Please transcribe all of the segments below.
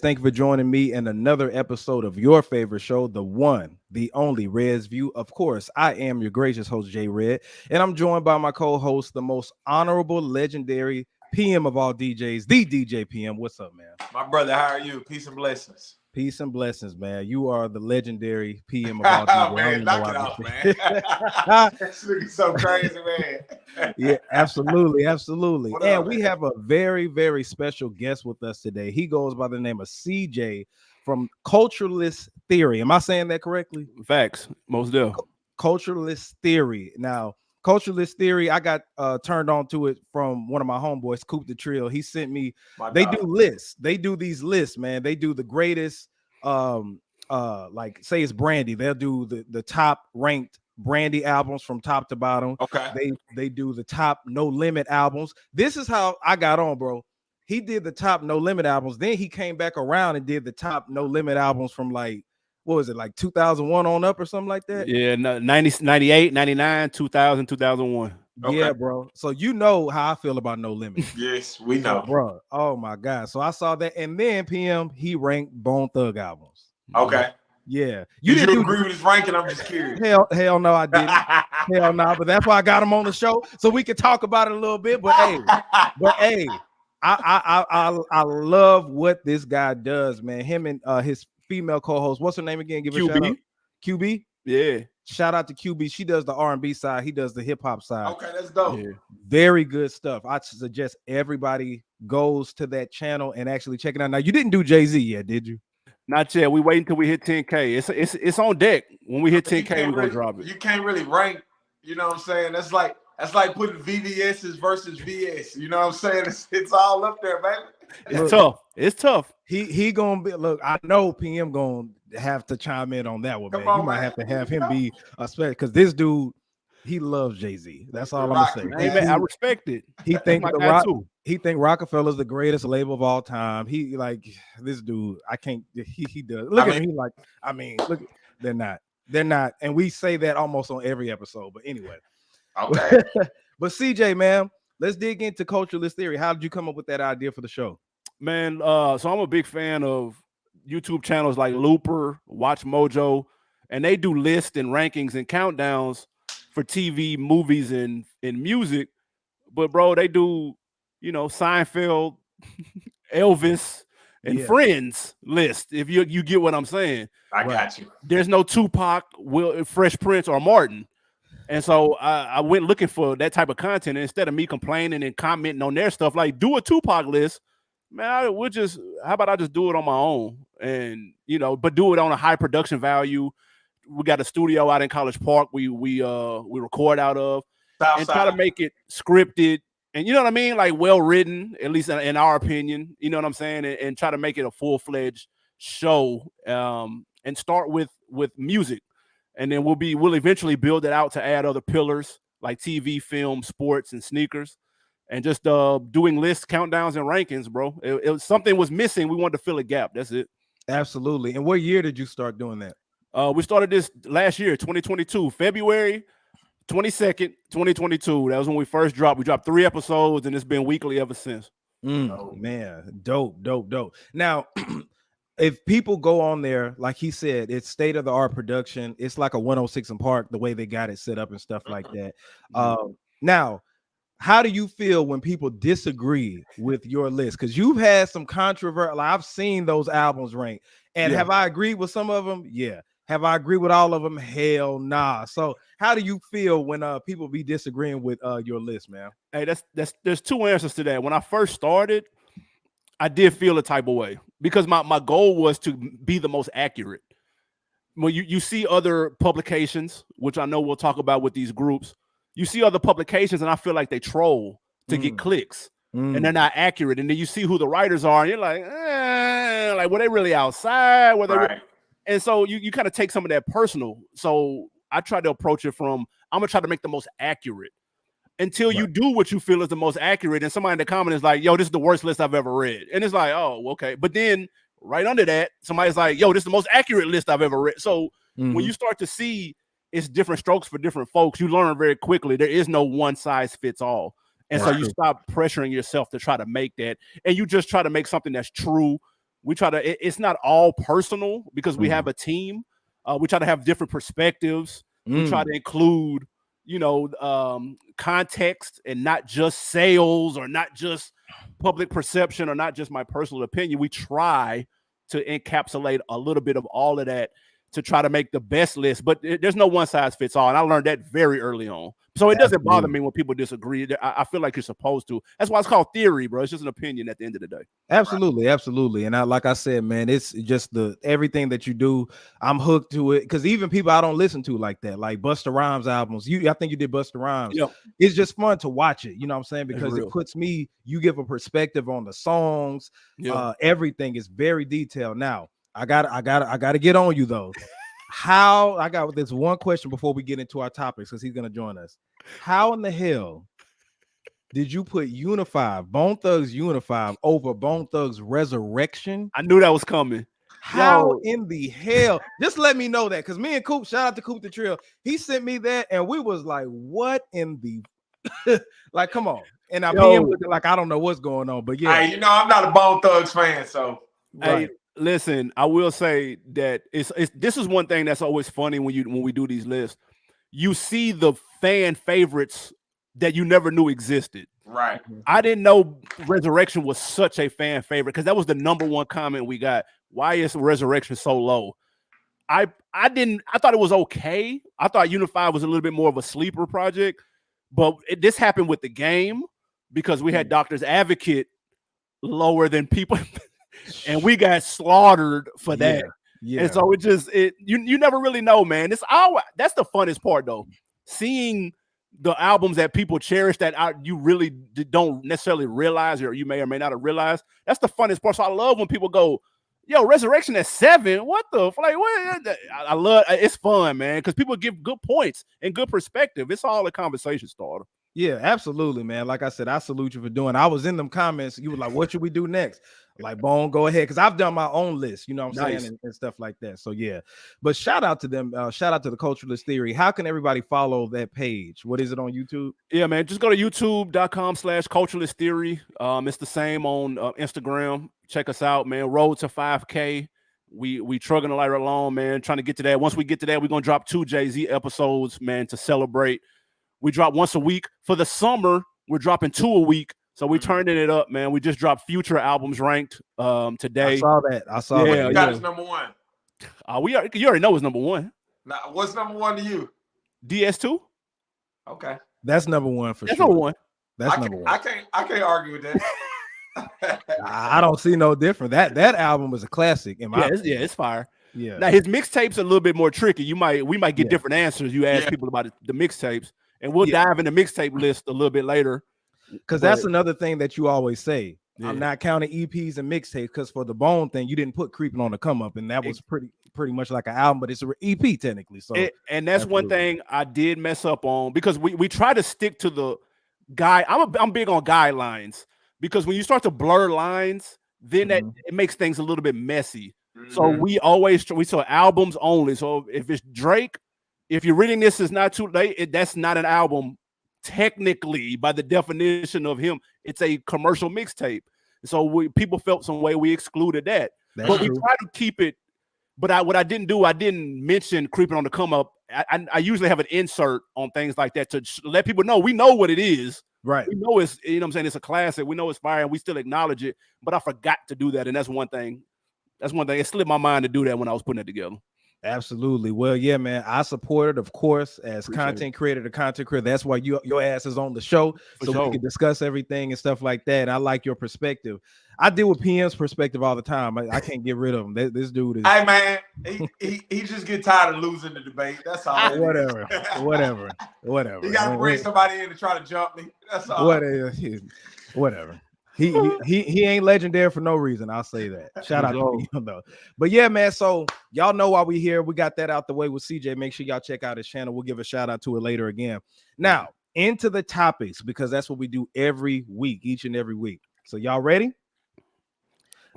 Thank you for joining me in another episode of your favorite show, the one, the only Red's View. Of course, I am your gracious host, Jay Red, and I'm joined by my co-host, the most honorable, legendary PM of all DJs, the DJ PM. What's up, man? My brother, how are you? Peace and blessings. Peace and blessings, man. You are the legendary PM of all DJs. Man, knock it off, man. This nigga's so crazy, man. Yeah, absolutely, absolutely. And we have a very, very special guest with us today. He goes by the name of CJ from Culturalist Theory. Am I saying that correctly? Facts, most definitely. Culturalist Theory. Now, Culturalist Theory, I got turned on to it from one of my homeboys, Coop the Trill. He sent me, they do lists. They do these lists, man. They do the greatest, like say it's Brandy. They'll do the top ranked Brandy albums from top to bottom. Okay. They do the top No Limit albums. This is how I got on, bro. He did the top No Limit albums. Then he came back around and did the top No Limit albums from like, what was it, like 2001 on up or something like that? Yeah, 90, 98, 99, 2000, 2001. Okay. Yeah, bro. So you know how I feel about No Limit. Yes, we know. Bro. Oh my God. So I saw that. And then PM, he ranked Bone Thug albums. Okay. Yeah. You didn't agree with his ranking? I'm just curious. Hell no, I didn't. Hell no. But that's why I got him on the show so we could talk about it a little bit. But hey, I love what this guy does, man. Him and his female co-host. What's her name again? Give her a shout out. QB. Yeah. Shout out to QB. She does the R&B side. He does the hip hop side. Okay, that's dope. Yeah. Very good stuff. I suggest everybody goes to that channel and actually check it out. Now, you didn't do Jay-Z yet, did you? Not yet. We wait until we hit 10K. It's on deck. When we hit 10K, we're gonna drop it. You can't really rank. You know what I'm saying? That's like putting VVS's versus VS. You know what I'm saying? It's all up there, baby. It's tough. It's tough. He gonna be. Look, I know PM gonna have to chime in on that one, man. You might have to have him be a special because this dude, he loves Jay-Z. That's all I'm gonna say. Hey, man, I respect it. He think he think Rockefeller's the greatest label of all time. He like this dude. I can't. He does. Look at him. He like. I mean, look. They're not. And we say that almost on every episode. But anyway. Okay. But CJ, man, let's dig into Culturalist Theory. How did you come up with that idea for the show? Man, so I'm a big fan of YouTube channels like Looper, Watch Mojo, and they do lists and rankings and countdowns for TV, movies, and music. But bro, they do, Seinfeld, Elvis, and Friends list. If you get what I'm saying. I got you. There's no Tupac, Fresh Prince, or Martin. And so I went looking for that type of content. And instead of me complaining and commenting on their stuff, like do a Tupac list, man, how about I just do it on my own and, but do it on a high production value. We got a studio out in College Park. We record out of and try to make it scripted and you know what I mean? Like well written, at least in our opinion, you know what I'm saying? And try to make it a full-fledged show and start with music. And then we'll eventually build it out to add other pillars like TV, film, sports, and sneakers. And just doing lists, countdowns, and rankings, bro. It something was missing. We wanted to fill a gap. That's it. Absolutely. And what year did you start doing that? We started this last year, 2022, February 22nd, 2022. That was when we first dropped. We dropped 3 episodes, and it's been weekly ever since. Oh, man. Dope. Now, if people go on there, like he said, it's state-of-the-art production. It's like a 106 in Park, the way they got it set up and stuff like that. Now, how do you feel when people disagree with your list? Because you've had some controversy. Like I've seen those albums rank. And have I agreed with some of them? Yeah. Have I agreed with all of them? Hell nah. So how do you feel when people be disagreeing with your list, man? Hey, there's 2 answers to that. When I first started, I did feel a type of way because my goal was to be the most accurate. When you see other publications, which I know we'll talk about with these groups, you see other publications and I feel like they troll to get clicks and they're not accurate. And then you see who the writers are and you're like, were they really outside? Were they And so you kind of take some of that personal. So I try to approach it from, I'm going to try to make the most accurate until you do what you feel is the most accurate. And somebody in the comment is like, yo, this is the worst list I've ever read. And it's like, oh, okay. But then right under that, somebody's like, yo, this is the most accurate list I've ever read. So when you start to see it's different strokes for different folks, you learn very quickly. There is no one size fits all. And so you stop pressuring yourself to try to make that. And you just try to make something that's true it's not all personal because we have a team. We try to have different perspectives. We try to include, context and not just sales or not just public perception or not just my personal opinion. We try to encapsulate a little bit of all of that to try to make the best list, but there's no one size fits all. And I learned that very early on. So it doesn't bother me when people disagree. I feel like you're supposed to. That's why it's called theory, bro. It's just an opinion at the end of the day. Absolutely, absolutely. And like I said, man, it's just everything that you do. I'm hooked to it because even people I don't listen to like that, like Busta Rhymes albums. I think you did Busta Rhymes. Yeah. It's just fun to watch it. You know what I'm saying? Because it puts you give a perspective on the songs. Yeah. Everything is very detailed. Now, I gotta get on you though. I got this one question before we get into our topics because he's gonna join us. How in the hell did you put Bone Thugs Unify over Bone Thugs Resurrection? I knew that was coming. How in the hell? Just let me know that because me and Coop, shout out to Coop the Trill, he sent me that and we was like, what in the like, come on. And I PM looking like I don't know what's going on, but yeah. Hey, I'm not a Bone Thugs fan, so right. Hey, listen, I will say that this is one thing that's always funny when we do these lists. You see the fan favorites that you never knew existed. Right. I didn't know Resurrection was such a fan favorite because that was the #1 comment we got. Why is Resurrection so low? I thought it was okay. I thought Unified was a little bit more of a sleeper project, but this happened with the game because we had Doctor's Advocate lower than people and we got slaughtered for that. Yeah. And so you never really know, man. That's the funnest part though. Seeing the albums that people cherish that you really don't necessarily realize or you may or may not have realized. That's the funnest part. So I love when people go, yo, Resurrection at 7. What the like? What? I love it's fun, man, because people give good points and good perspective. It's all a conversation starter. Yeah, absolutely, man. Like I said, I salute you for doing. I was in them comments. You were like, "What should we do next?" Like, Bone, go ahead, because I've done my own list. You know what I'm saying, and stuff like that. So yeah, but shout out to them. Shout out to the Culturalist Theory. How can everybody follow that page? What is it on YouTube? Yeah, man, just go to youtube.com/Culturalist Theory. It's the same on Instagram. Check us out, man. Road to 5K. We trugging the light along, man. Trying to get to that. Once we get to that, we're gonna drop 2 Jay-Z episodes, man, to celebrate. We drop once a week. For the summer, we're dropping 2 a week. So we're turning it up, man. We just dropped Future albums ranked today. I saw that. You got his #1. You already know it's #1. Now, what's #1 to you? DS2. Okay. That's #1 for sure. That's #1. That's #1. I can't argue with that. I don't see no different. That album is a classic. It's fire. Yeah. Now his mixtapes are a little bit more tricky. We might get different answers. You ask people about the mixtapes. And we'll dive in the mixtape list a little bit later. Because that's another thing that you always say. Yeah. I'm not counting EPs and mixtapes because for the Bone thing, you didn't put Creeping on the Come Up, and that was pretty much like an album, but it's an EP technically. So and that's one thing I did mess up on because we try to stick to the guy. I'm big on guidelines because when you start to blur lines, then it makes things a little bit messy. So we saw albums only. So if it's Drake. If you're reading this, it's not too late. That's not an album, technically, by the definition of him. It's a commercial mixtape. So people felt some way. We excluded that, but we try to keep it. But what I didn't do, I didn't mention Creeping on the Come Up. I usually have an insert on things like that to let people know we know what it is. Right. We know it's what I'm saying. It's a classic. We know it's fire, and we still acknowledge it. But I forgot to do that, and that's one thing. It slipped my mind to do that when I was putting it together. Absolutely. Well, yeah, man. I support it, of course, as content creator to content creator. That's why your ass is on the show, we can discuss everything and stuff like that. And I like your perspective. I deal with PM's perspective all the time. I can't get rid of him. This dude is. Hey, man, he just get tired of losing the debate. That's all. Whatever. You got to bring somebody in to try to jump me. That's all. Whatever. He ain't legendary for no reason. I'll say that. Shout out to him though. But yeah, man. So y'all know why we here. We got that out the way with CJ. Make sure y'all check out his channel. We'll give a shout out to it later again. Now into the topics because that's what we do every week, each and every week. So y'all ready?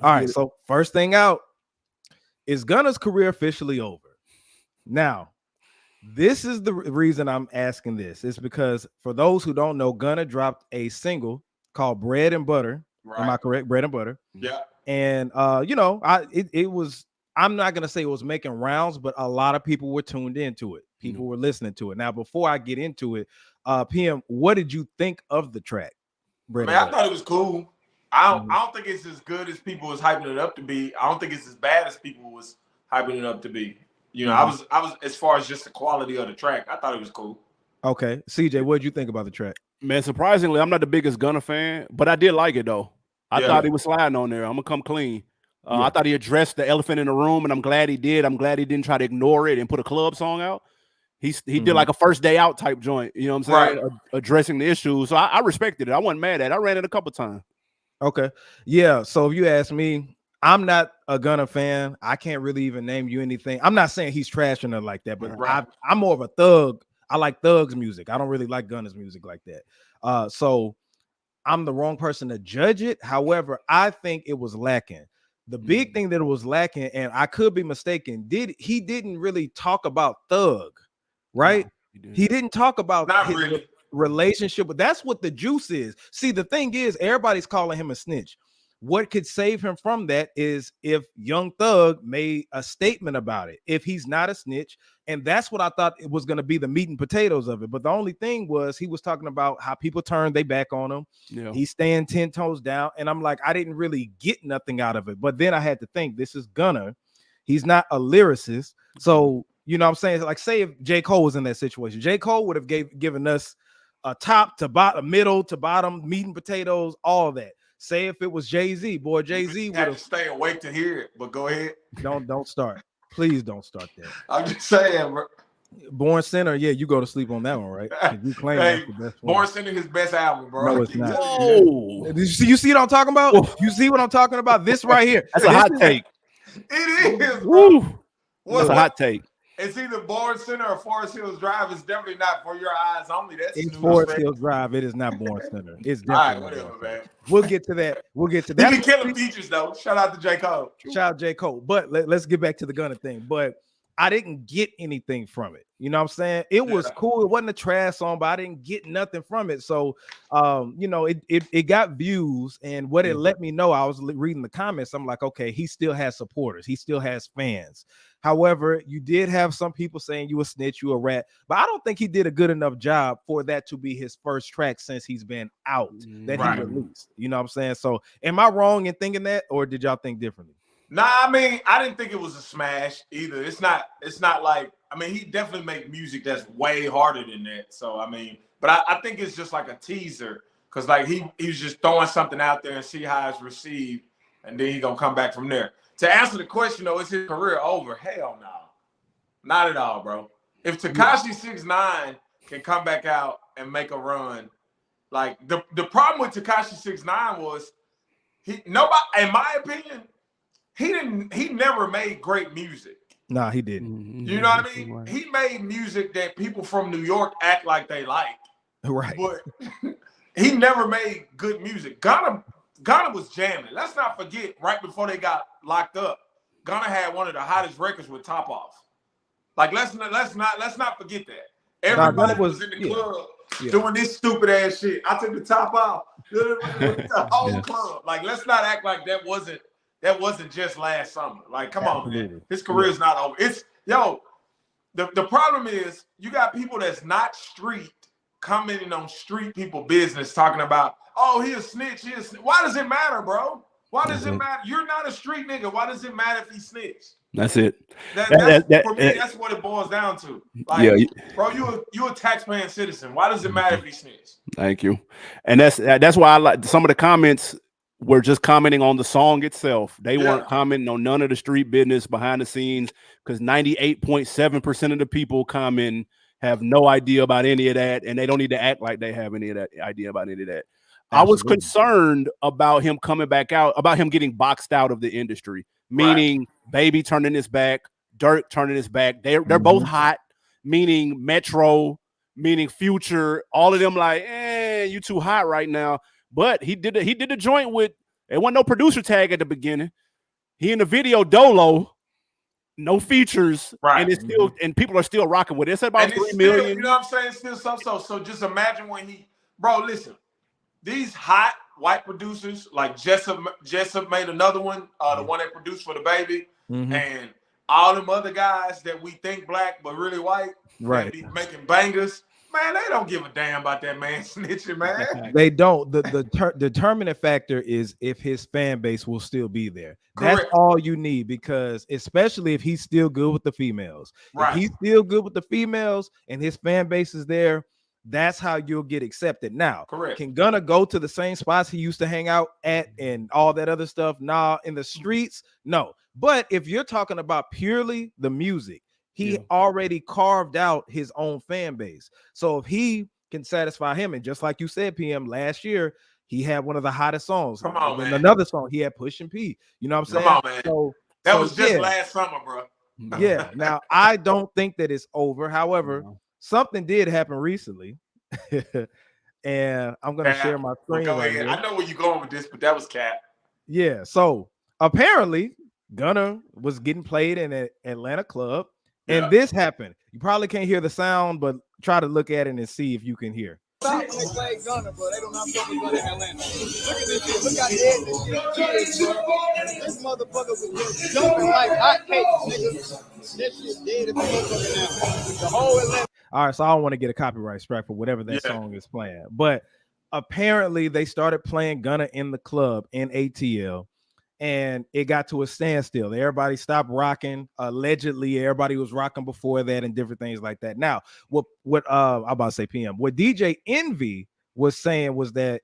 All right. So first thing out, is Gunna's career officially over? Now, this is the reason I'm asking this. It's because for those who don't know, Gunna dropped a single called Bread and Butter. Right. Am I correct? Bread and Butter. Yeah. and it was. I'm not gonna say it was making rounds, but a lot of people were tuned into it. People were listening to it. Now, before I get into it, PM, what did you think of the track? Man, I thought it was cool. I don't think it's as good as people was hyping it up to be. I don't think it's as bad as people was hyping it up to be. You know, I was as far as just the quality of the track, I thought it was cool. Okay, CJ, what did you think about the track? Man, surprisingly, I'm not the biggest Gunna fan, but I did like it though. I thought he was sliding on there. I'm gonna come clean. I thought he addressed the elephant in the room, and I'm glad he did. I'm glad he didn't try to ignore it and put a club song out. He did like a first day out type joint, you know what I'm saying? Right. Addressing the issues. So I respected it. I wasn't mad at it. I ran it a couple times. Okay. Yeah. So if you ask me, I'm not a Gunna fan. I can't really even name you anything. I'm not saying he's trashing her like that, but I'm more of a thug. I like Thug's music. I don't really like Gunna's music like that. So I'm the wrong person to judge it. However, I think it was lacking. The big thing that it was lacking, and I could be mistaken, he didn't really talk about Thug, right? No, he didn't talk about his relationship, but that's what the juice is. See, the thing is, everybody's calling him a snitch. What could save him from that is if Young Thug made a statement about it, if he's not a snitch. And that's what I thought it was going to be, the meat and potatoes of it. But the only thing was he was talking about how people turned their back on him. Yeah. He's staying 10 toes down. And I'm like, I didn't really get nothing out of it. But then I had to think, this is Gunna. He's not a lyricist. So, you know what I'm saying? Like, say if J. Cole was in that situation, J. Cole would have given us a top to bottom, middle to bottom, meat and potatoes, all of that. Say if it was Jay-Z, boy, Jay-Z would have stay awake to hear it, but go ahead. Don't start. Please don't start that. I'm just saying, bro. Born Sinner, yeah, you go to sleep on that one, right? You claim that's the best one. Born Sinner, his best album, bro. No, it's not. Oh, you see what I'm talking about? Whoa. You see what I'm talking about? This right here. That's a hot take. It is, bro. That's a hot take. It's either Born Center or Forest Hills Drive. It's definitely not For Your Eyes Only. It's Forest Hills Drive. It is not Born Center. It's definitely whatever, man. We'll get to that. He be killing features though. Shout out to J. Cole. Shout out J. Cole. But let's get back to the Gunna thing. But I didn't get anything from it. You know what I'm saying? It was cool. It wasn't a trash song, but I didn't get nothing from it. So, it got views, and what it let me know, I was reading the comments. I'm like, okay, he still has supporters. He still has fans. However, you did have some people saying you a snitch, you a rat, but I don't think he did a good enough job for that to be his first track since he's been out that he released. You know what I'm saying? So, am I wrong in thinking that, or did y'all think differently? Nah, I mean, I didn't think it was a smash either. It's not like, I mean, he definitely make music that's way harder than that. So, I mean, but I think it's just like a teaser, because like he's just throwing something out there and see how it's received, and then he gonna come back from there. To answer the question though, is his career over? Hell no. Not at all, bro. If Tekashi 6ix9ine can come back out and make a run, like the problem with Tekashi 6ix9ine was nobody, in my opinion, he never made great music. Nah, he didn't. You know what I mean? He made music that people from New York act like they like. Right. But he never made good music. Gunna was jamming. Let's not forget, right before they got locked up, Gunna had one of the hottest records with Top Off. Like, let's not forget that. Everybody was in the club doing this stupid ass shit. I took the top off. The whole club. Like, let's not act like that wasn't just last summer. Like, come on, man. His career is not over. The problem is you got people that's not street commenting on street people business, talking about, oh, he a snitch. Why does it matter, bro? Why does it matter? You're not a street nigga. Why does it matter if he snitched? That's it. For me, that's what it boils down to. Like, bro, you a taxpaying citizen. Why does it matter if he snitched? Thank you. And that's why I like some of the comments were just commenting on the song itself. They weren't commenting on none of the street business behind the scenes, because 98.7% of the people commenting have no idea about any of that, and they don't need to act like they have any of that idea about any of that. Absolutely. I was concerned about him coming back out, about him getting boxed out of the industry, meaning Baby turning his back, Dirk turning his back. They're both hot, meaning Metro, meaning Future, all of them like, you too hot right now. But he did a joint with, there wasn't no producer tag at the beginning. He in the video Dolo, no features, and it's still, and people are still rocking with it. It's about 3 million. You know what I'm saying? Still so. So just imagine when bro, listen, these hot white producers, like Jessup made another one, the one that produced for the baby, and all them other guys that we think black but really white, right? That be making bangers. Man, they don't give a damn about that man snitching, man. They don't. The determining factor is if his fan base will still be there. Correct. That's all you need, because especially if he's still good with the females. Right. If he's still good with the females and his fan base is there, that's how you'll get accepted. Now, correct. Can Gunna go to the same spots he used to hang out at and all that other stuff? Nah, in the streets, no. But if you're talking about purely the music, he already carved out his own fan base. So if he can satisfy him, and just like you said, PM, last year he had one of the hottest songs. Come on, man. Another song he had Push and P. You know what I'm saying? Come on, man. So that was just last summer, bro. Yeah. Now I don't think that it's over. However, something did happen recently, and I'm gonna share my screen. Go ahead. I know where you're going with this, but that was cat. Yeah. So apparently, Gunna was getting played in an Atlanta club. And this happened. You probably can't hear the sound, but try to look at it and see if you can hear. They play Gunna, bro. They don't have fucking Gunna in Atlanta. Look at this shit. Look how dead this shit is, bro. This motherfucker was just jumping like hot cakes, nigga. This shit dead as motherfucker now. The whole Atlanta. All right, so I don't want to get a copyright strike for whatever that song is playing. But apparently they started playing Gunna in the club in ATL. And it got to a standstill. Everybody stopped rocking. Allegedly, everybody was rocking before that and different things like that. Now, what I'm about to say PM. What DJ Envy was saying was that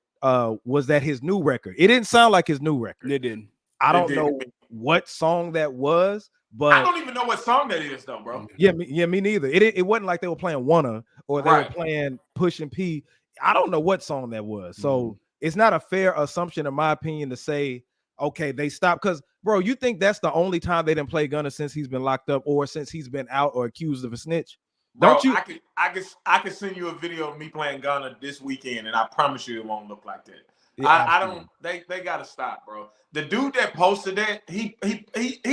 his new record. It didn't sound like his new record. It didn't. I don't know what song that was, but I don't even know what song that is, though, bro. Yeah, me neither. It wasn't like they were playing Wanna or they were playing Push and P. I don't know what song that was. So it's not a fair assumption, in my opinion, to say, okay, they stopped, because, bro, you think that's the only time they didn't play Gunna since he's been locked up or since he's been out or accused of a snitch? Bro, Don't you? I could send you a video of me playing Gunna this weekend, and I promise you it won't look like that. Yeah, I don't. They gotta stop, bro. The dude that posted that, he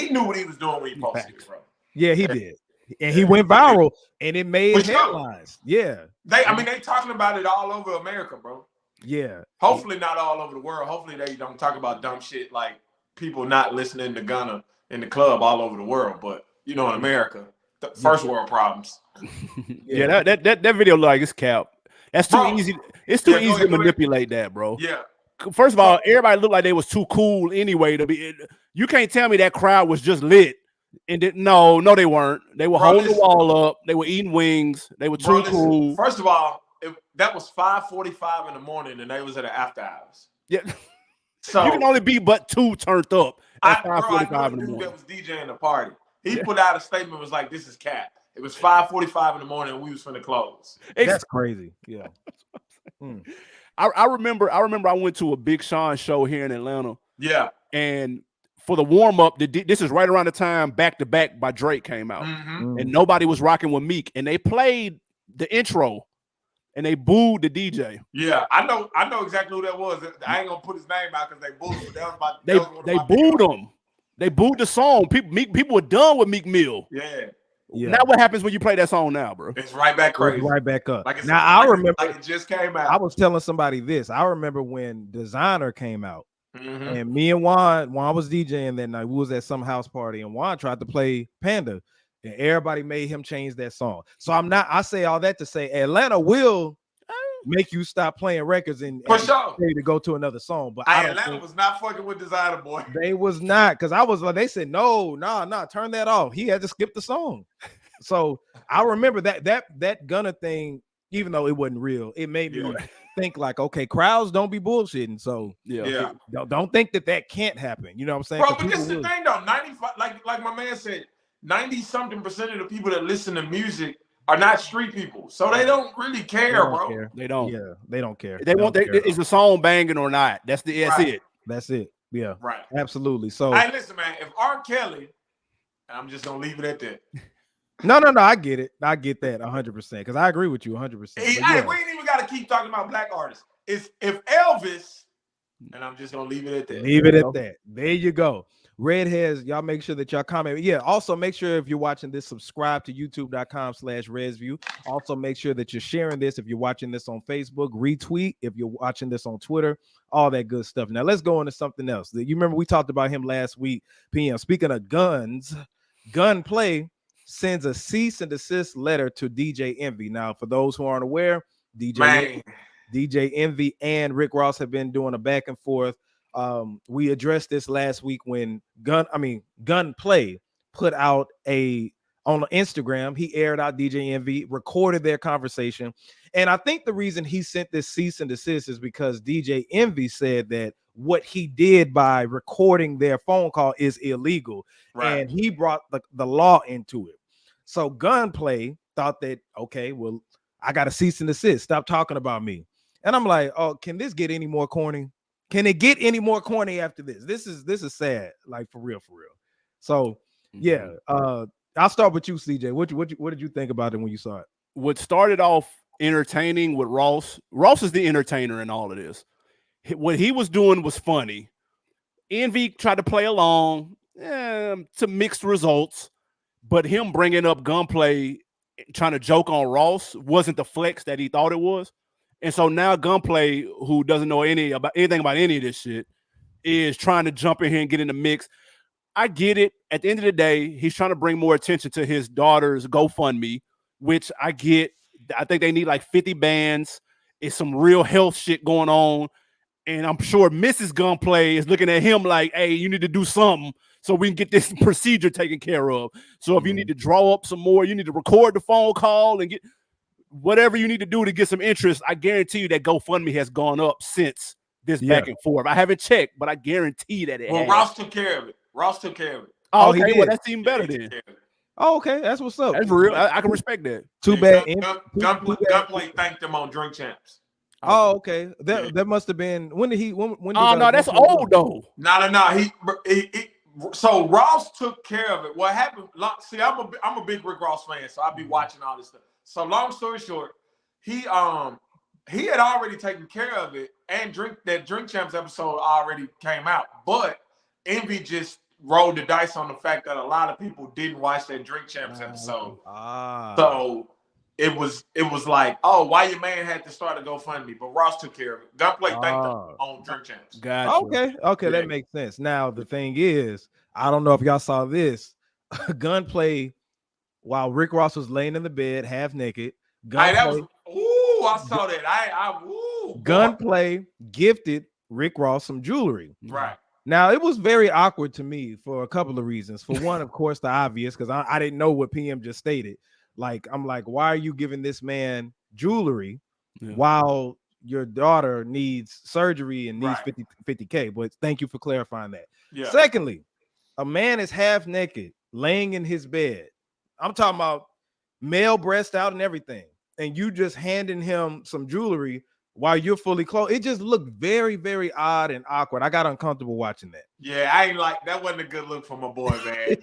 knew what he was doing when he posted it, bro. Yeah, he did, and he went viral, and it made headlines. Yeah, they talking about it all over America, bro. Yeah. Hopefully not all over the world. Hopefully they don't talk about dumb shit like people not listening to Gunna in the club all over the world. But you know, in America, the first world problems. Yeah, that video like it's cap. That's too easy. It's too easy to manipulate that, bro. Yeah. First of all, everybody looked like they was too cool anyway to be. You can't tell me that crowd was just lit. And no, they weren't. They were holding the wall up. They were eating wings. They were too cool. First of all, that was 5:45 in the morning, and they was at the after hours. Yeah, so you can only be but two turned up at 5:45 in the morning. That was DJing the party. He put out a statement, was like, "This is cap." It was 5:45 in the morning, and we was finna close. That's crazy. Yeah. I remember. I went to a Big Sean show here in Atlanta. Yeah, and for the warm up, this is right around the time Back to Back by Drake came out, and nobody was rocking with Meek, and they played the intro. And they booed the DJ. Yeah, I know exactly who that was. I ain't gonna put his name out because they booed him. They booed him. They booed the song. People were done with Meek Mill. Yeah. Now what happens when you play that song now, bro? It's right back crazy. It's right back up. Like now I remember it just came out. I was telling somebody this. I remember when Designer came out, and me and Juan was DJing that night. We was at some house party, and Juan tried to play Panda. And everybody made him change that song. So I say all that to say Atlanta will make you stop playing records and to go to another song. But Atlanta was not fucking with Designer Boy. They was not, because I was like, they said no, turn that off. He had to skip the song. So I remember that Gunna thing, even though it wasn't real, it made me think like, okay, crowds don't be bullshitting. So don't think that can't happen. You know what I'm saying? Bro, but this is the thing though. 95, like my man said, 90-something% of the people that listen to music are not street people, so they don't really care, bro. They don't. Yeah, they don't care. They want. Is the song banging or not? That's it. That's it. Yeah. Right. Absolutely. So, hey, listen, man. If R. Kelly, I'm just gonna leave it at that. No. I get it. I get that 100% because I agree with you 100%. Hey, we ain't even got to keep talking about black artists. It's if Elvis, and I'm just gonna leave it at that. Leave it at that. There you go. Redheads, y'all make sure that y'all comment. Yeah, also make sure if you're watching this, subscribe to youtube.com/ResView. Also make sure that you're sharing this if you're watching this on Facebook, retweet if you're watching this on Twitter, all that good stuff. Now let's go into something else. You remember we talked about him last week, PM. Speaking of guns, Gunplay sends a cease and desist letter to DJ Envy. Now, for those who aren't aware, DJ Envy and Rick Ross have been doing a back and forth. We addressed this last week when Gunplay put out on Instagram. He aired out DJ Envy, recorded their conversation. And I think the reason he sent this cease and desist is because DJ Envy said that what he did by recording their phone call is illegal. Right. And he brought the law into it. So Gunplay thought that, okay, well, I got to cease and desist. Stop talking about me. And I'm like, oh, can this get any more corny? Can it get any more corny after this? This is sad, like for real. So yeah, I'll start with you, CJ. What did you think about it when you saw it? What started off entertaining with Ross is the entertainer in all of this. What he was doing was funny. Envy tried to play along to mixed results, but him bringing up Gunplay, trying to joke on Ross wasn't the flex that he thought it was. And so now Gunplay, who doesn't know anything about any of this shit, is trying to jump in here and get in the mix. I get it. At the end of the day, he's trying to bring more attention to his daughter's GoFundMe, which I get. I think they need like 50 bands. It's some real health shit going on. And I'm sure Mrs. Gunplay is looking at him like, hey, you need to do something so we can get this procedure taken care of. So if you need to draw up some more, you need to record the phone call and get whatever you need to do to get some interest. I guarantee you that GoFundMe has gone up since this back and forth. I haven't checked, but I guarantee that it has. Ross took care of it. Oh, okay. Well, that's even better then. Oh, okay. That's what's up. That's real. I can respect that. Too bad. Gunplay thanked him on Drink Champs. Oh, okay. That must have been when did no, that's old though. No. So Ross took care of it. What happened? See, I'm a big Rick Ross fan, so I'll be watching all this stuff. So long story short, he had already taken care of it, and Drink Champs episode already came out. But Envy just rolled the dice on the fact that a lot of people didn't watch that Drink Champs episode. So it was like, oh, why your man had to start a GoFundMe, but Ross took care of it. Gunplay thanked him on Drink Champs. Gotcha. Okay, that makes sense. Now the thing is, I don't know if y'all saw this. Gunplay, while Rick Ross was laying in the bed half naked, I saw that. Gunplay gifted Rick Ross some jewelry. Right. Now, it was very awkward to me for a couple of reasons. For one, of course, the obvious, because I didn't know what PM just stated. Like, I'm like, why are you giving this man jewelry while your daughter needs surgery and needs 50K? But thank you for clarifying that. Yeah. Secondly, a man is half naked, laying in his bed. I'm talking about male breast out and everything. And you just handing him some jewelry while you're fully clothed. It just looked very, very odd and awkward. I got uncomfortable watching that. Yeah, I ain't like that. Wasn't a good look for my boy, man.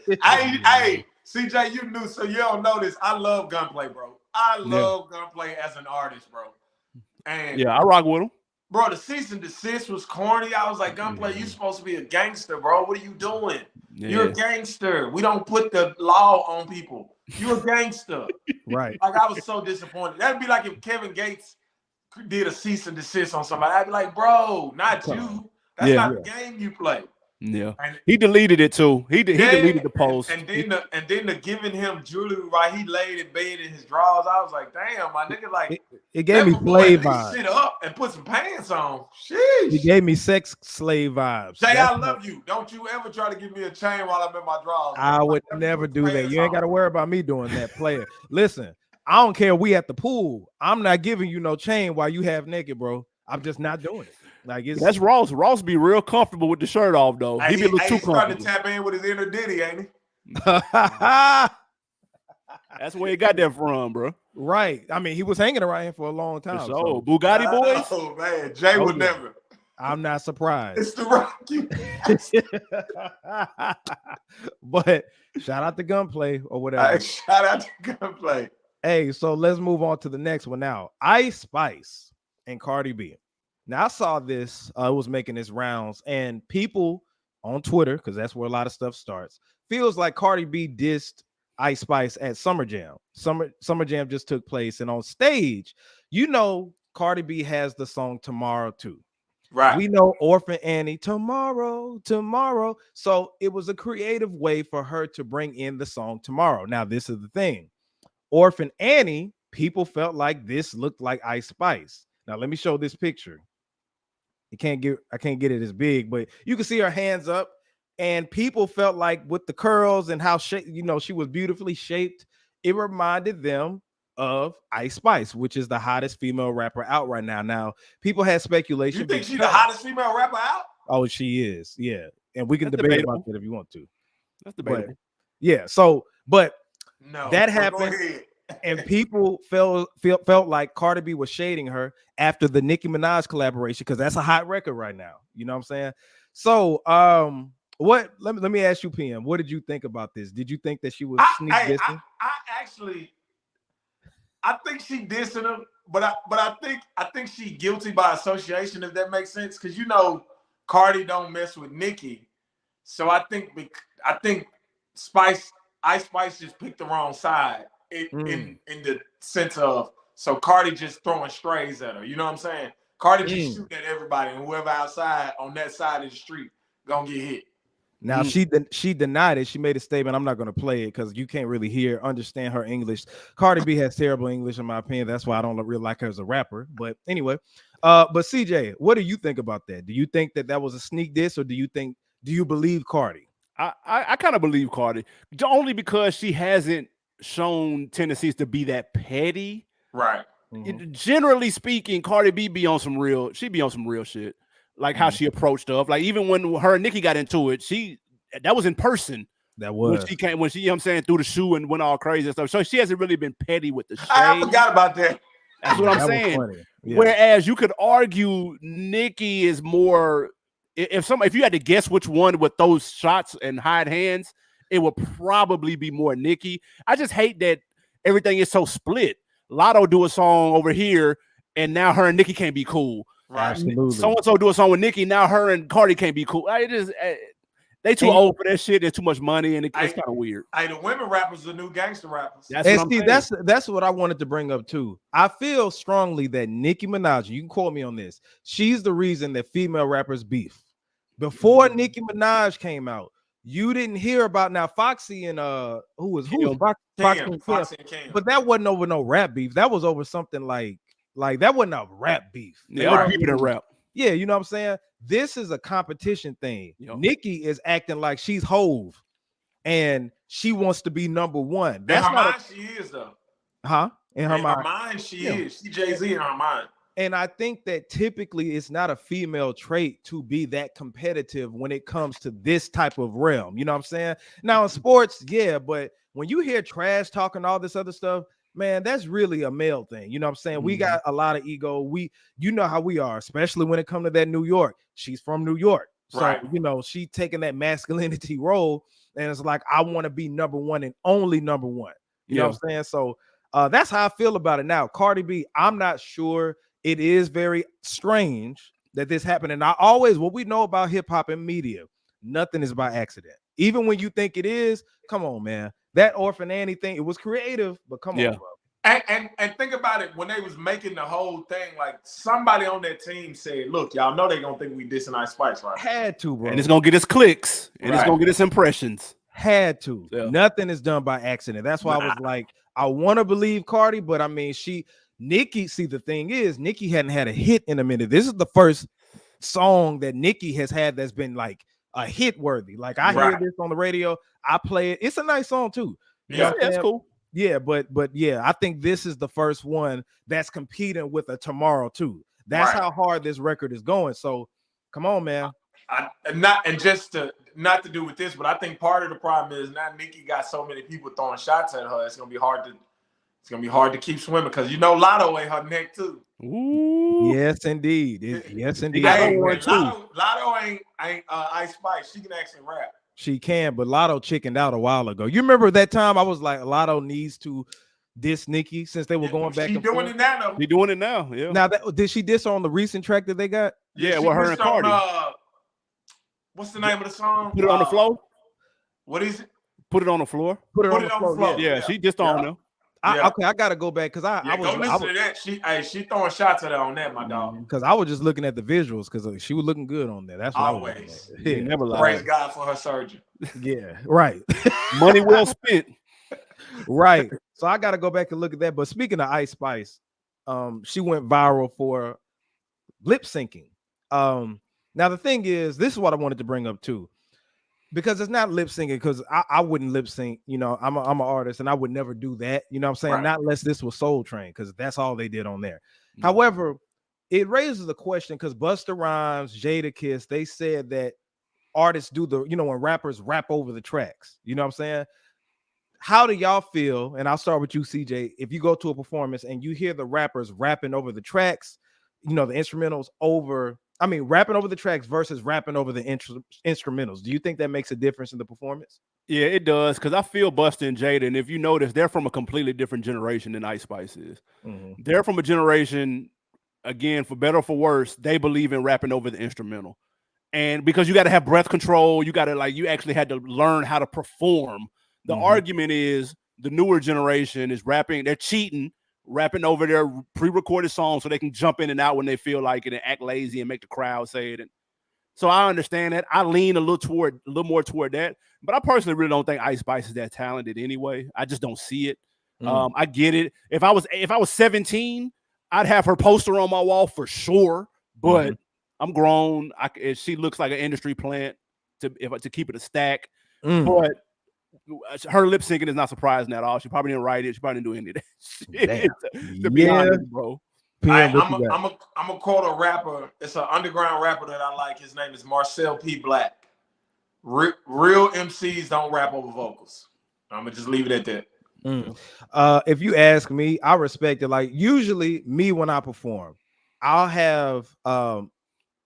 Hey, CJ, you knew, so you don't know this. I love Gunplay, bro. I love Gunplay as an artist, bro. And yeah, I rock with him. Bro, the cease and desist was corny. I was like, Gunplay, you supposed to be a gangster, bro. What are you doing? Yeah. You're a gangster. We don't put the law on people. You're a gangster. Right. Like, I was so disappointed. That'd be like if Kevin Gates did a cease and desist on somebody. I'd be like, bro, not you. That's not the game you play. Yeah, and he deleted it too. He deleted the post. And then the giving him jewelry while he laid in bed in his drawers. I was like, damn, my nigga, like it gave me slave vibes. Sit up and put some pants on. Sheesh. He gave me sex slave vibes. Jay, I love you. Don't you ever try to give me a chain while I'm in my drawers. I would never do that. You ain't got to worry about me doing that, player. Listen, I don't care. We at the pool. I'm not giving you no chain while you half naked, bro. I'm just not doing it. Like that's Ross. Ross be real comfortable with the shirt off, though. He be a little too comfortable. Trying to tap in with his inner Diddy, ain't he? That's where he got that from, bro. Right. I mean, he was hanging around here for a long time. So Bugatti boys. Oh man, Jay would never. I'm not surprised. It's the Rocky. But shout out to Gunplay or whatever. Shout out to Gunplay. Hey, so let's move on to the next one now. Ice Spice and Cardi B. Now I saw this. It was making its rounds, and people on Twitter, because that's where a lot of stuff starts, feels like Cardi B dissed Ice Spice at Summer Jam. Summer Jam just took place, and on stage, Cardi B has the song Tomorrow too. Right. We know Orphan Annie, tomorrow. So it was a creative way for her to bring in the song Tomorrow. Now, this is the thing. Orphan Annie, people felt like this looked like Ice Spice. Now, let me show this picture. I can't get it as big, but you can see her hands up, and people felt like with the curls and how she was beautifully shaped, it reminded them of Ice Spice, which is the hottest female rapper out right now. Now, people had speculation. You think she's the hottest female rapper out? Oh, she is. Yeah. And we can That's debate debatable. about that if you want to. That's debatable. Yeah. So, but no, that happened, and people felt like Cardi B was shading her after the Nicki Minaj collaboration, because that's a hot record right now. You know what I'm saying? So, let me ask you, PM, what did you think about this? Did you think that she was sneak dissing? I think she dissing him, but I think she guilty by association, if that makes sense. Because Cardi don't mess with Nicki, so I think Ice Spice just picked the wrong side in the sense of, so Cardi just throwing strays at her. You know what I'm saying? Cardi just shooting at everybody, and whoever outside on that side of the street gonna get hit. Now she denied it. She made a statement. I'm not going to play it because you can't really understand her English. Cardi B has terrible English, in my opinion. That's why I don't really like her as a rapper. But anyway, but CJ, what do you think about that? Do you think that was a sneak diss, or do you believe Cardi? I kind of believe Cardi, only because she hasn't shown tendencies to be that petty. Right. Generally speaking, Cardi B be on some real shit. Like how she approached stuff. Like even when her and Nicki got into it, that was in person. That was when she, threw the shoe and went all crazy and stuff. So she hasn't really been petty with the shade. I forgot about that. That's what I'm saying. Yeah. Whereas you could argue Nicki is more, if you had to guess which one with those shots and hide hands, it would probably be more Nicki. I just hate that everything is so split. Lotto do a song over here, and now her and Nicki can't be cool. Right. Absolutely. So-and-so do a song with Nicki, now her and Cardi can't be cool. They too old for that shit. There's too much money, and it's kind of weird. The women rappers are the new gangster rappers. That's what I wanted to bring up too. I feel strongly that Nicki Minaj, you can quote me on this, she's the reason that female rappers beef. Before Nicki Minaj came out, you didn't hear about Foxy and who was Foxy and Cam. But that wasn't over no rap beef. That was over something like that wasn't a rap beef. Yeah, keep it a rap. Yeah, you know what I'm saying? This is a competition thing. Nicki is acting like she's Hove, and she wants to be number one. That's in her mind, she is though. Huh? In her mind, she is. She Jay-Z in her mind. And I think that typically it's not a female trait to be that competitive when it comes to this type of realm. You know what I'm saying? Now in sports, yeah, but when you hear trash talking, all this other stuff, man, that's really a male thing. You know what I'm saying? We got a lot of ego. You know how we are, especially when it comes to that New York. She's from New York. So, right. She taking that masculinity role, and it's like, I want to be number one and only number one. You know what I'm saying? So that's how I feel about it now. Cardi B, I'm not sure. It is very strange that this happened. And what we know about hip hop and media, nothing is by accident. Even when you think it is, come on, man. That Orphan Annie thing, it was creative, but come on, bro. And think about it, when they was making the whole thing, like somebody on that team said, look, y'all know they gonna think we dissing Ice Spice, right? Had to, bro. And it's gonna get us clicks, and it's gonna get us impressions. Had to. Yeah. Nothing is done by accident. That's why I was like, I want to believe Cardi, but I mean, Nicki, see, the thing is, Nicki hadn't had a hit in a minute. This is the first song that Nicki has had that's been like a hit worthy. Like I hear this on the radio, I play it. It's a nice song too. Yeah, that's cool. Yeah, but yeah, I think this is the first one that's competing with a Tomorrow too. That's how hard this record is going. So come on, man. Not to do with this, but I think part of the problem is now Nicki got so many people throwing shots at her. It's gonna be hard to keep swimming because Lotto ain't her neck too. Ooh. Yes, indeed. Yes, indeed. Lotto ain't Ice Spice. She can actually rap. She can, but Lotto chickened out a while ago. You remember that time I was like, Lotto needs to diss Nicki since they were going back and forth. She's doing it now, though. She's doing it now, yeah. Now, did she diss on the recent track that they got? Yeah, well, her and Cardi. What's the name of the song? Put it on the floor. What is it? Put it on the floor. Put it Put on it the on the floor. floor. Yeah, she just on there. Okay, I gotta go back because I was go listen to that. She throwing shots at her on that, my dog. because I was just looking at the visuals because she was looking good on there. That's what Always. I was looking at. They Yeah. never lied. Praise God for her surgery. Yeah, right. Money well spent. Right. So I gotta go back and look at that. But speaking of Ice Spice, she went viral for lip syncing. Now the thing is, this is what I wanted to bring up too. Because it's not lip syncing, because I wouldn't lip sync, you know. I'm an artist and I would never do that, you know what I'm saying? Right. Not unless this was Soul Train, because that's all they did on there. However, it raises the question because Busta Rhymes, Jadakiss, they said that artists do the, you know, when rappers rap over the tracks, you know what I'm saying? How do y'all feel? And I'll start with you, CJ. If you go to a performance and you hear the rappers rapping over the tracks, you know, the instrumentals rapping over the tracks versus rapping over the instrumentals. Do you think that makes a difference in the performance? Yeah, it does, because I feel Busta and Jada, and if you notice, they're from a completely different generation than Ice Spice is. They're from a generation, again, for better or for worse, they believe in rapping over the instrumental. And because you got to have breath control, you got to you actually had to learn how to perform. The argument is the newer generation is rapping, they're cheating, rapping over their pre-recorded songs so they can jump in and out when they feel like it and act lazy and make the crowd say it. And so I understand that. I lean a little more toward that, but I personally really don't think Ice Spice is that talented anyway. I just don't see it. I get it. If I was 17, I'd have her poster on my wall for sure. But I'm grown. She looks like an industry plant to keep it a stack. But her lip syncing is not surprising at all. She probably didn't write it. She probably didn't do any of that shit. To be honest, bro. I'm a quote a rapper. It's an underground rapper that I like. His name is Marcel P. Black. Real MCs don't rap over vocals. I'm gonna just leave it at that. If you ask me, I respect it. Like usually, me when I perform, I'll have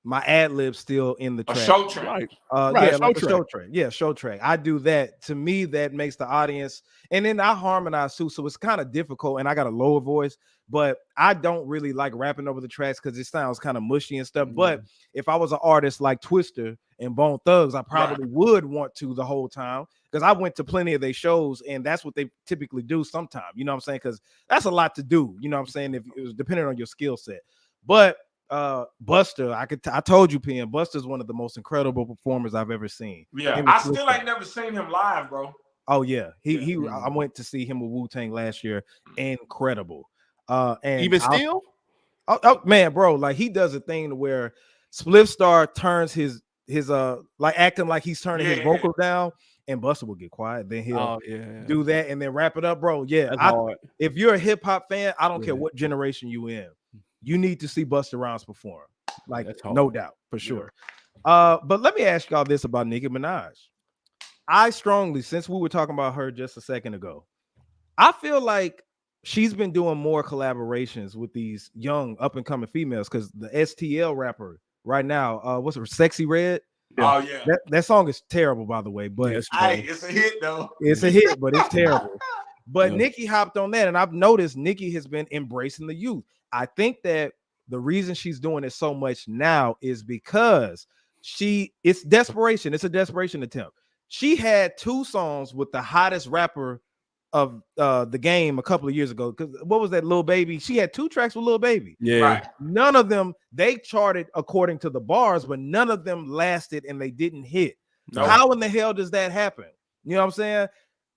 my ad libs still in the track. A show track. Like a show track. Yeah, show track. I do that. To me, that makes the audience, and then I harmonize too. So it's kind of difficult, and I got a lower voice, but I don't really like rapping over the tracks because it sounds kind of mushy and stuff. But if I was an artist like Twister and Bone Thugs, I probably would want to the whole time because I went to plenty of their shows, and that's what they typically do sometime. You know what I'm saying? Because that's a lot to do. You know what I'm saying? If it was depending on your skill set, but Busta, I told you, P.M. Busta's one of the most incredible performers I've ever seen. Yeah, I still ain't never seen him live, bro. Oh yeah, I went to see him with Wu-Tang last year. Incredible. And even still, oh man, bro, like he does a thing to where Spliff Star turns his like acting like he's turning his vocals down, and Busta will get quiet. Then he'll do that and then wrap it up, bro. Yeah, if you're a hip hop fan, I don't care what generation you in. You need to see Busta Rhymes perform, like no doubt for sure. But let me ask y'all this about Nicki Minaj. I strongly, since we were talking about her just a second ago, I feel like she's been doing more collaborations with these young up and coming females because the STL rapper right now, what's it, Sexy Red? Oh yeah, that song is terrible, by the way. But it's a hit though. It's a hit, but it's terrible. But Nicki hopped on that, and I've noticed Nicki has been embracing the youth. I think that the reason she's doing it so much now is because it's desperation. It's a desperation attempt. She had 2 songs with the hottest rapper of the game a couple of years ago. Because what was that, Lil Baby? She had 2 tracks with Lil Baby. Yeah. Right. None of them, they charted according to the bars, but none of them lasted and they didn't hit. No. How in the hell does that happen? You know what I'm saying?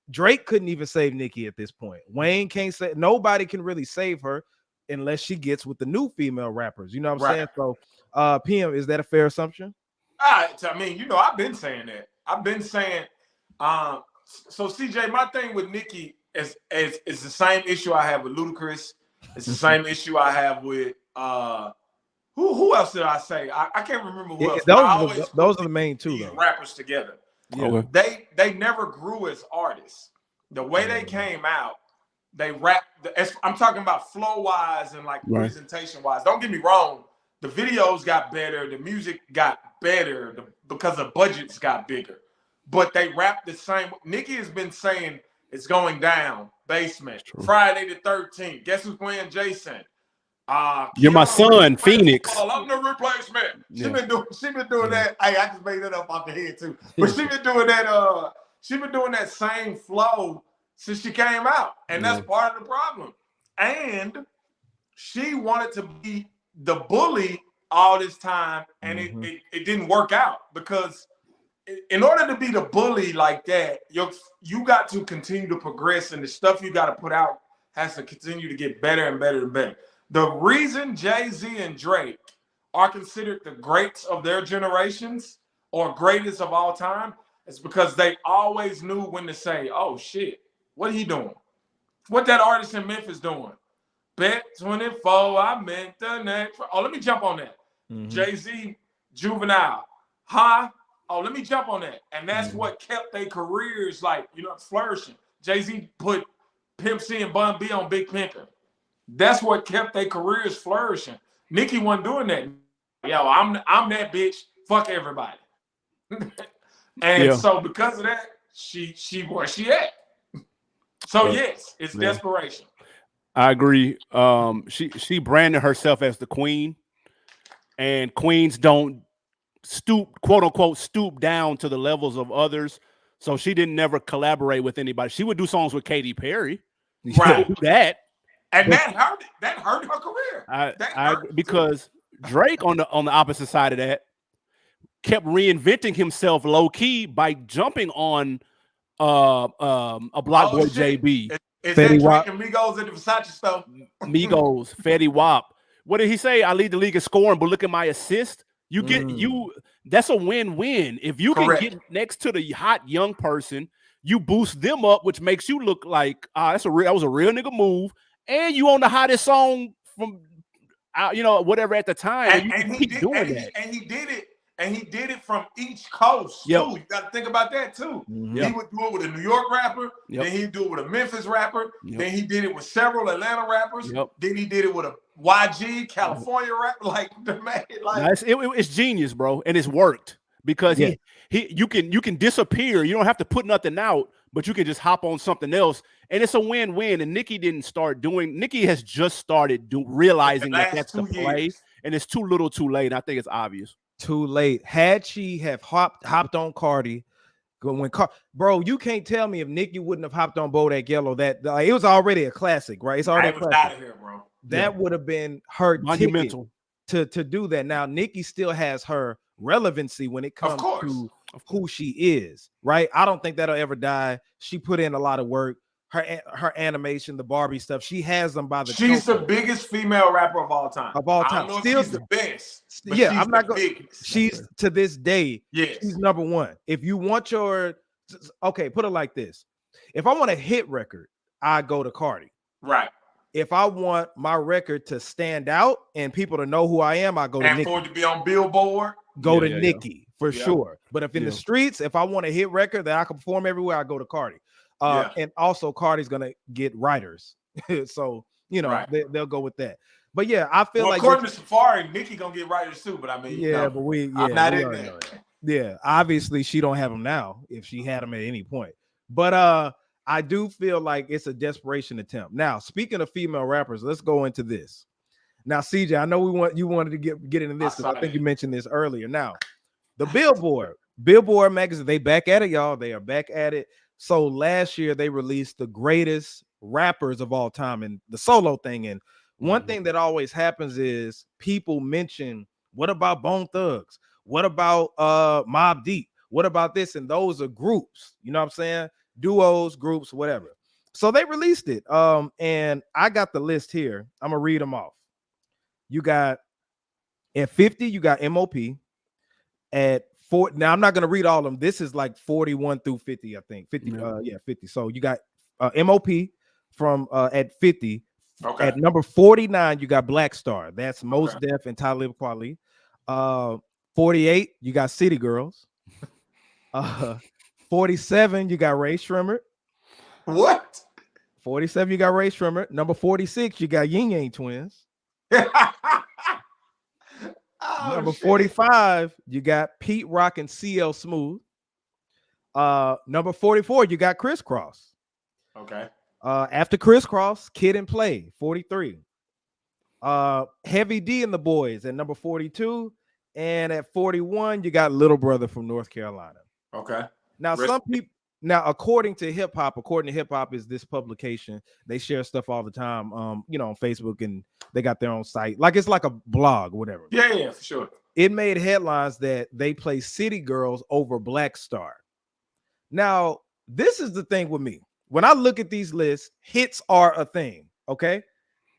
Drake couldn't even save Nicki at this point. Wayne can't say, nobody can really save her unless she gets with the new female rappers. You know what I'm saying? So PM, is that a fair assumption? I mean, you know, I've been saying that. I've been saying so CJ, my thing with Nicki is the same issue I have with Ludacris. It's the same issue I have with who else did I say? I can't remember who else. Those are the main 2 though. Rappers together. Yeah. They never grew as artists. The way they came out, they rap. I'm talking about flow wise and like presentation wise. Don't get me wrong. The videos got better. The music got better because the budgets got bigger. But they rap the same. Nicki has been saying it's going down. Basement. Friday the 13th. Guess who's playing Jason? You're my son, Kiana, Phoenix. I'm the replacement. She Yeah. been doing that. Hey, I just made that up off the head too. But she been doing that. She been doing that same flow since she came out, and that's part of the problem. And she wanted to be the bully all this time, and it didn't work out, because in order to be the bully like that, you got to continue to progress, and the stuff you got to put out has to continue to get better and better and better. The reason Jay-Z and Drake are considered the greats of their generations or greatest of all time is because they always knew when to say, oh shit, what he doing? What that artist in Memphis doing? Bet 24, I meant the next. Oh, let me jump on that. Jay-Z, Juvenile. Huh? Oh, let me jump on that. And that's what kept their careers, like, flourishing. Jay-Z put Pimp C and Bun B on Big Pimpin'. That's what kept their careers flourishing. Nicki wasn't doing that. Yo, I'm that bitch. Fuck everybody. And so because of that, she where she at. So yes, it's desperation. I agree. She branded herself as the queen, and queens don't stoop, quote unquote, stoop down to the levels of others. So she didn't never collaborate with anybody. She would do songs with Katy Perry. Right. Do that. And that hurt her career. Because Drake on the opposite side of that kept reinventing himself low key by jumping on a Block Boy JB. Is that Drake and Migos at the Versace stuff? Migos, Fetty Wap. What did he say? I lead the league in scoring, but look at my assist. You get that's a win-win. If you can get next to the hot young person, you boost them up, which makes you look like that was a real nigga move. And you on the hottest song from whatever at the time. And he did it. And he did it from each coast too. You got to think about that too. He would do it with a New York rapper. Then he'd do it with a Memphis rapper. Then he did it with several Atlanta rappers. Then he did it with a YG California rapper. Like the man, like it's genius, bro, and it's worked because you can disappear. You don't have to put nothing out, but you can just hop on something else, and it's a win-win. And Nicki didn't start doing. Nicki has just started realizing that that's the play, and it's too little, too late. I think it's obvious. Too late. Had she have hopped on Cardi, bro, you can't tell me if Nicki wouldn't have hopped on Bodak Yellow. That it was already a classic, right? It's already out of here, bro. That would have been her monumental to do that. Now Nicki still has her relevancy when it comes to who she is, right? I don't think that'll ever die. She put in a lot of work. Her animation, the Barbie stuff, she has them by the. She's the biggest female rapper of all time. Of all time, I don't know if she's the best. Yeah, I'm not going. She's to this day. She's number one. If you want put it like this: if I want a hit record, I go to Cardi. Right. If I want my record to stand out and people to know who I am, I go to Nicki. And for it to be on Billboard, go to Nicki for sure. But if in the streets, if I want a hit record that I can perform everywhere, I go to Cardi. And also Cardi's gonna get writers, so they'll go with that. But yeah, I feel like according to Safari, Nicki gonna get writers too. But I mean, but I'm not in there. Yeah, obviously she don't have them now. If she had them at any point, but I do feel like it's a desperation attempt. Now, speaking of female rappers, let's go into this. Now, CJ, I know you wanted to get into this because I think you mentioned this earlier. Now, the Billboard magazine, they back at it, y'all. They are back at it. So last year they released the greatest rappers of all time and the solo thing. And one thing that always happens is people mention, what about Bone Thugs? What about Mobb Deep? What about this? And those are groups, you know what I'm saying? Duos, groups, whatever. So they released it. And I got the list here. I'm gonna read them off. You got at 50, you got MOP. At 4, now I'm not gonna read all of them. This is like 41 through 50, I think. 50, 50. So you got MOP from at 50. Okay. At number 49, you got Black Star. That's Mos Def and Talib Kweli. 48, you got City Girls. 47, you got Ray Shrimmer. What? 47, you got Ray Shrimmer. Number 46, you got Yin Yang Twins. Number 45, you got Pete Rock and CL Smooth. Number 44, you got Criss Cross. Okay. After Criss Cross, Kid and Play, 43. Heavy D and the Boys at number 42. And at 41, you got Little Brother from North Carolina. Okay. Now, some people, according to hip hop is this publication. They share stuff all the time, on Facebook, and they got their own site. Like, it's like a blog, whatever. Yeah, for sure. It made headlines that they play City Girls over Black Star. Now, this is the thing with me. When I look at these lists, hits are a thing, okay?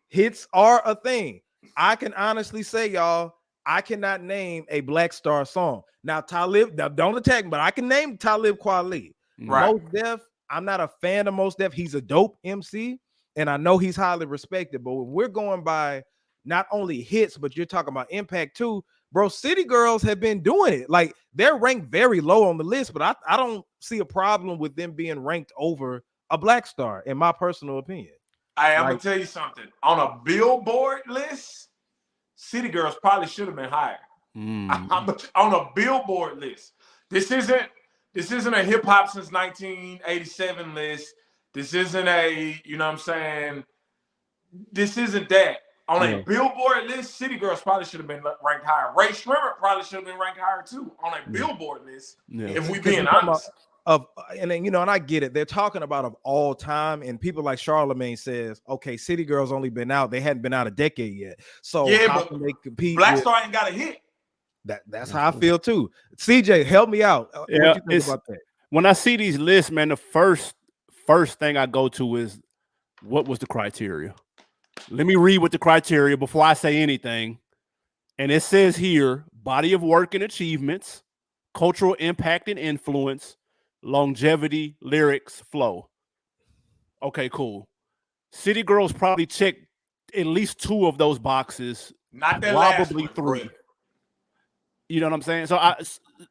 Hits are a thing. I can honestly say, y'all, I cannot name a Black Star song. Now, Talib, don't attack me, but I can name Talib Kweli. Right. Mos Def, I'm not a fan of Mos Def. He's a dope MC, and I know he's highly respected. But when we're going by not only hits, but you're talking about impact too, bro, City Girls have been doing it. Like, they're ranked very low on the list, but I don't see a problem with them being ranked over a Black Star, in my personal opinion. I'm gonna tell you something. On a Billboard list, City Girls probably should have been higher. On a Billboard list. This isn't a hip hop since 1987 list. This isn't a, you know what I'm saying? This isn't that. On a Billboard list, City Girls probably should have been ranked higher. Ray Shrimmer probably should have been ranked higher too on a Billboard list. If we being honest. And then, and I get it. They're talking about of all time, and people like Charlemagne says, okay, City Girls only been out. They hadn't been out a decade yet. So how can they compete? Black Star ain't got a hit. That's how I feel too. CJ, help me out. What you think about that? When I see these lists, man, the first thing I go to is, what was the criteria? Let me read what the criteria before I say anything. And it says here, body of work and achievements, cultural impact and influence, longevity, lyrics, flow. Okay, cool. City Girls probably checked at least 2 of those boxes. Not that probably last 3. One, you know what I'm saying?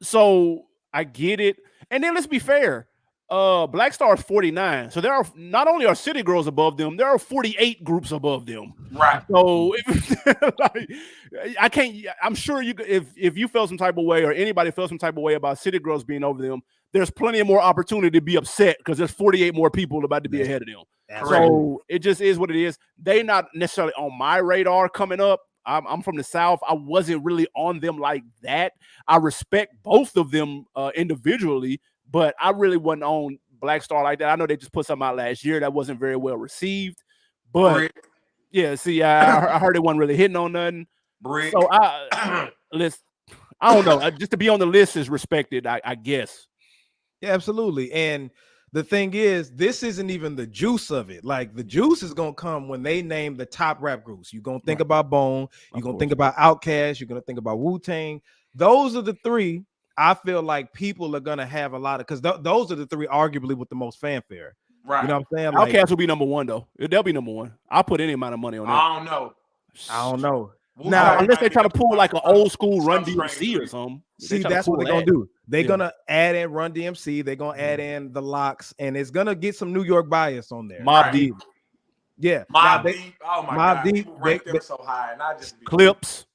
So I get it. And then let's be fair. Black Star is 49. So there are not only are City Girls above them, there are 48 groups above them. Right. So I'm sure if you felt some type of way, or anybody felt some type of way about City Girls being over them, there's plenty of more opportunity to be upset because there's 48 more people about to be ahead of them. So it just is what it is. They not necessarily on my radar coming up. I'm from the South. I wasn't really on them like that. I respect both of them individually, but I really wasn't on Black Star like that. I know they just put something out last year that wasn't very well received. But yeah, see, I heard it wasn't really hitting on nothing. So I don't know. Just to be on the list is respected, I guess. Yeah, absolutely. And the thing is, this isn't even the juice of it. Like, the juice is gonna come when they name the top rap groups. You're gonna think about Bone, you're gonna think about Outkast, you're gonna think about Wu-Tang. Those are the 3 I feel like people are gonna have a lot of, because those are the 3 arguably with the most fanfare. Right. You know what I'm saying? Like, Outkast will be number 1 though. They'll be number 1. I'll put any amount of money on that. I don't know. Now, unless they try to pull like an old school Run DMC or something. See, that's what they're gonna do. They're gonna add in Run DMC. They're gonna add in the Locks, and it's gonna get some New York bias on there. Mobb Deep. Yeah. Mobb Deep. Oh my God. Deep. Rank them so high, and I just Clips.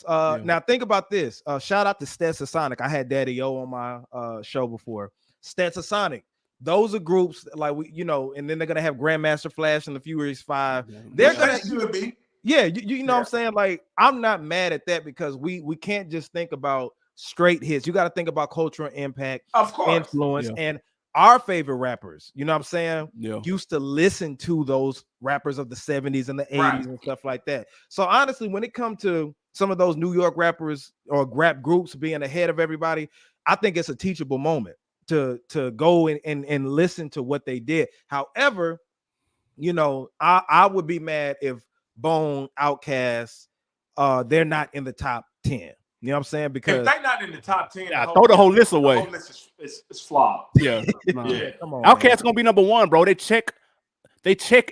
Now think about this. Shout out to Stetson Sonic. I had Daddy O on my show before. Stetson Sonic. Those are groups like and then they're gonna have Grandmaster Flash and the Furious 5. They're gonna should be. Yeah, you know what I'm saying? Like, I'm not mad at that, because we can't just think about straight hits. You got to think about cultural impact, of course, influence, and our favorite rappers, you know what I'm saying? Used to listen to those rappers of the 70s and the 80s and stuff like that. So honestly, when it comes to some of those New York rappers or rap groups being ahead of everybody, I think it's a teachable moment to go and listen to what they did. However, I would be mad if Bone, Outkast, they're not in the top 10. You know what I'm saying? Because if they're not in the top 10, throw the whole list away. The whole list is flawed. Yeah. Come on. Outkast gonna be number 1, bro. They check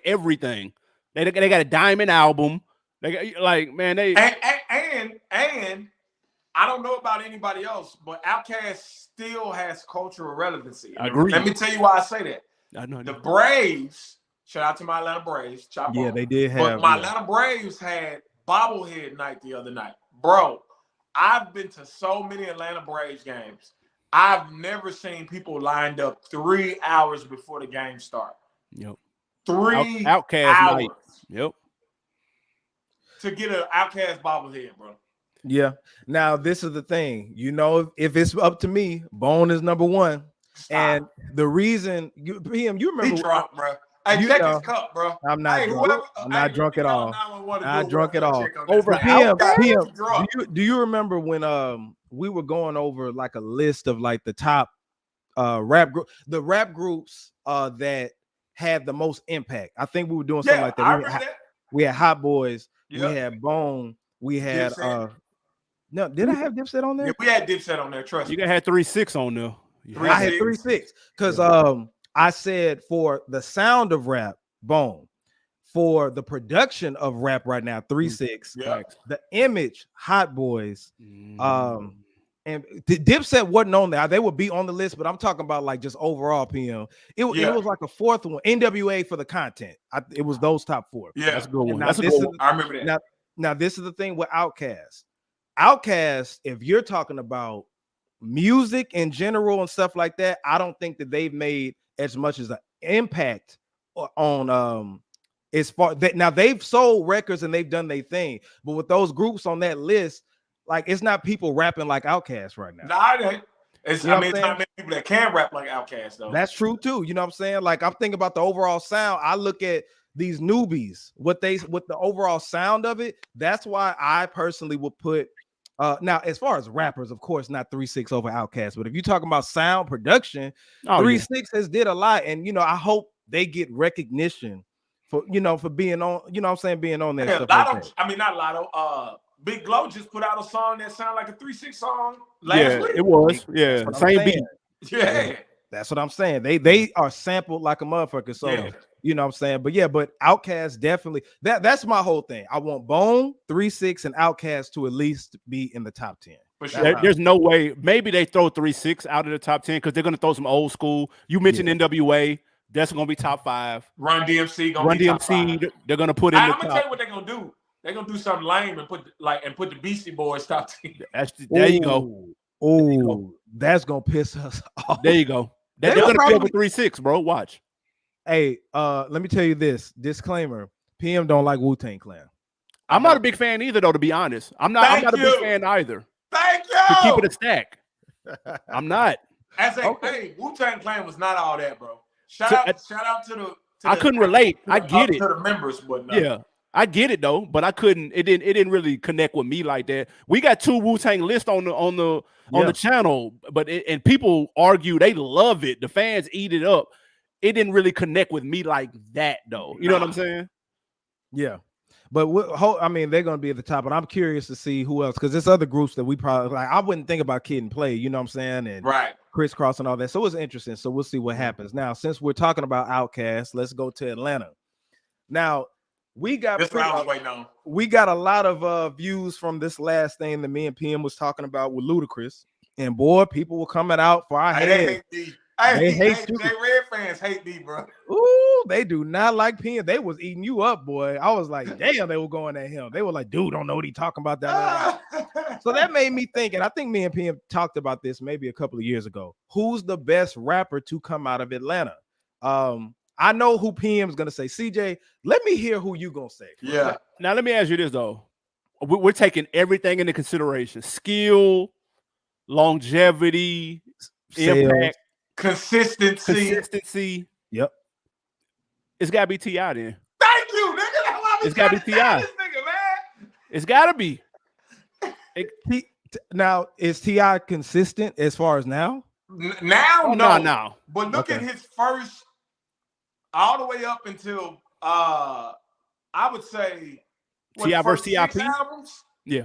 everything. They got a diamond album. They like, man, they and I don't know about anybody else, but Outkast still has cultural relevancy. I agree. Let me tell you why I say that. I know. The Braves. Shout out to my Atlanta Braves. They did have. But my Atlanta Braves had bobblehead night the other night. Bro, I've been to so many Atlanta Braves games. I've never seen people lined up 3 hours before the game start. Yep. 3 Outkast hours. night. Yep. to get an Outkast bobblehead, bro. Yeah. Now this is the thing. You know, if it's up to me, Bone is number one. Stop. And the reason you remember He drunk, bro. Hey, you check know, his cup, bro. I'm not Hey, drunk. whoever, I'm not drunk at all. Not drunk at all. Over PM, Outkast? do you remember when we were going over like a list of like the top rap groups that had the most impact? I think we were doing something like that. I remember that. We had Hot Boys, Yep. we had Bone, we had Dipset. no, did I have Dipset on there? Yeah, we had Dipset on there, trust You me. gotta have 3-6 on there. I had 3-6 because I said for the sound of rap, Bone. For the production of rap right now, 3-6. Yeah. The image, Hot Boys. And Dipset wasn't on there. They would be on the list, but I'm talking about like just overall PM. It was like a fourth one. NWA for the content. It was those top four. Yeah, that's a good one. Now, That's a good one. I remember that. Now this is the thing with Outkast. Outkast, if you're talking about music in general and stuff like that, I don't think that they've made as much as an impact on as far that now they've sold records and they've done their thing, but with those groups on that list, like it's not people rapping like Outkast right now. Nah, it ain't. It's You know it's not many people that can rap like Outkast though. That's true too. You know what I'm saying? Like I'm thinking about the overall sound. I look at these newbies, with the overall sound of it. That's why I personally would put now as far as rappers, of course, not 3-6 over Outkast, but if you're talking about sound production, 3-6 has did a lot, and I hope they get recognition for being on, you know what I'm saying, being on there. Yeah, stuff Lotto, like that. I mean not Lotto. Big Glow just put out a song that sounded like a 3-6 song last week. It was. Yeah, same beat. Yeah. That's what I'm saying. They are sampled like a motherfucker. So you know what I'm saying. But Outkast definitely. That's my whole thing. I want Bone, 3-6, and Outkast to at least be in the top 10. For sure. There's no way. Maybe they throw 3-6 out of the top 10 because they're gonna throw some old school. You mentioned NWA. That's gonna be top 5. Run DMC gonna be top 5. They're gonna put in. I'm gonna tell you what they're gonna do. They're gonna do something lame and put the Beastie Boys top 10. There you go. Oh, that's gonna piss us off. There you go. They're gonna be over 3-6, bro. Watch. Hey, let me tell you this disclaimer: PM don't like Wu-Tang Clan. I'm not a big fan either, though. To be honest, I'm not a big fan either. Thank you. To keep it a stack, I'm not. Hey, Wu-Tang Clan was not all that, bro. Shout out to the. I couldn't relate. I get it. To the members, but no. Yeah. I get it though, but I couldn't. It didn't really connect with me like that. We got 2 Wu-Tang lists on the channel, but and people argue they love it. The fans eat it up. It didn't really connect with me like that though. You know what I'm saying? Yeah, but I mean they're gonna be at the top, and I'm curious to see who else because there's other groups that we probably like. I wouldn't think about Kid and Play. You know what I'm saying? And Crisscross and all that. So it's interesting. So we'll see what happens. Now, since we're talking about Outkast, let's go to Atlanta. Now. We got a lot of views from this last thing that me and PM was talking about with Ludacris, and boy, people were coming out for our head. They hate you. Red fans hate me, bro. Ooh, they do not like PM. They was eating you up, boy. I was like, damn, they were going at him. They were like, dude, don't know what he talking about that. So that made me think, and I think me and PM talked about this maybe a couple of years ago. Who's the best rapper to come out of Atlanta? I know who PM's gonna say. CJ, let me hear who you gonna say. Yeah. Now let me ask you this though: we're taking everything into consideration: skill, longevity, impact, consistency. Yep. It's gotta be T.I. then. Thank you, nigga. It's gotta be T.I. It's gotta be. Now, is T.I. consistent as far as now? Now, no. But look at his first. All the way up until I would say T.I. versus T.I.P. albums? Yeah.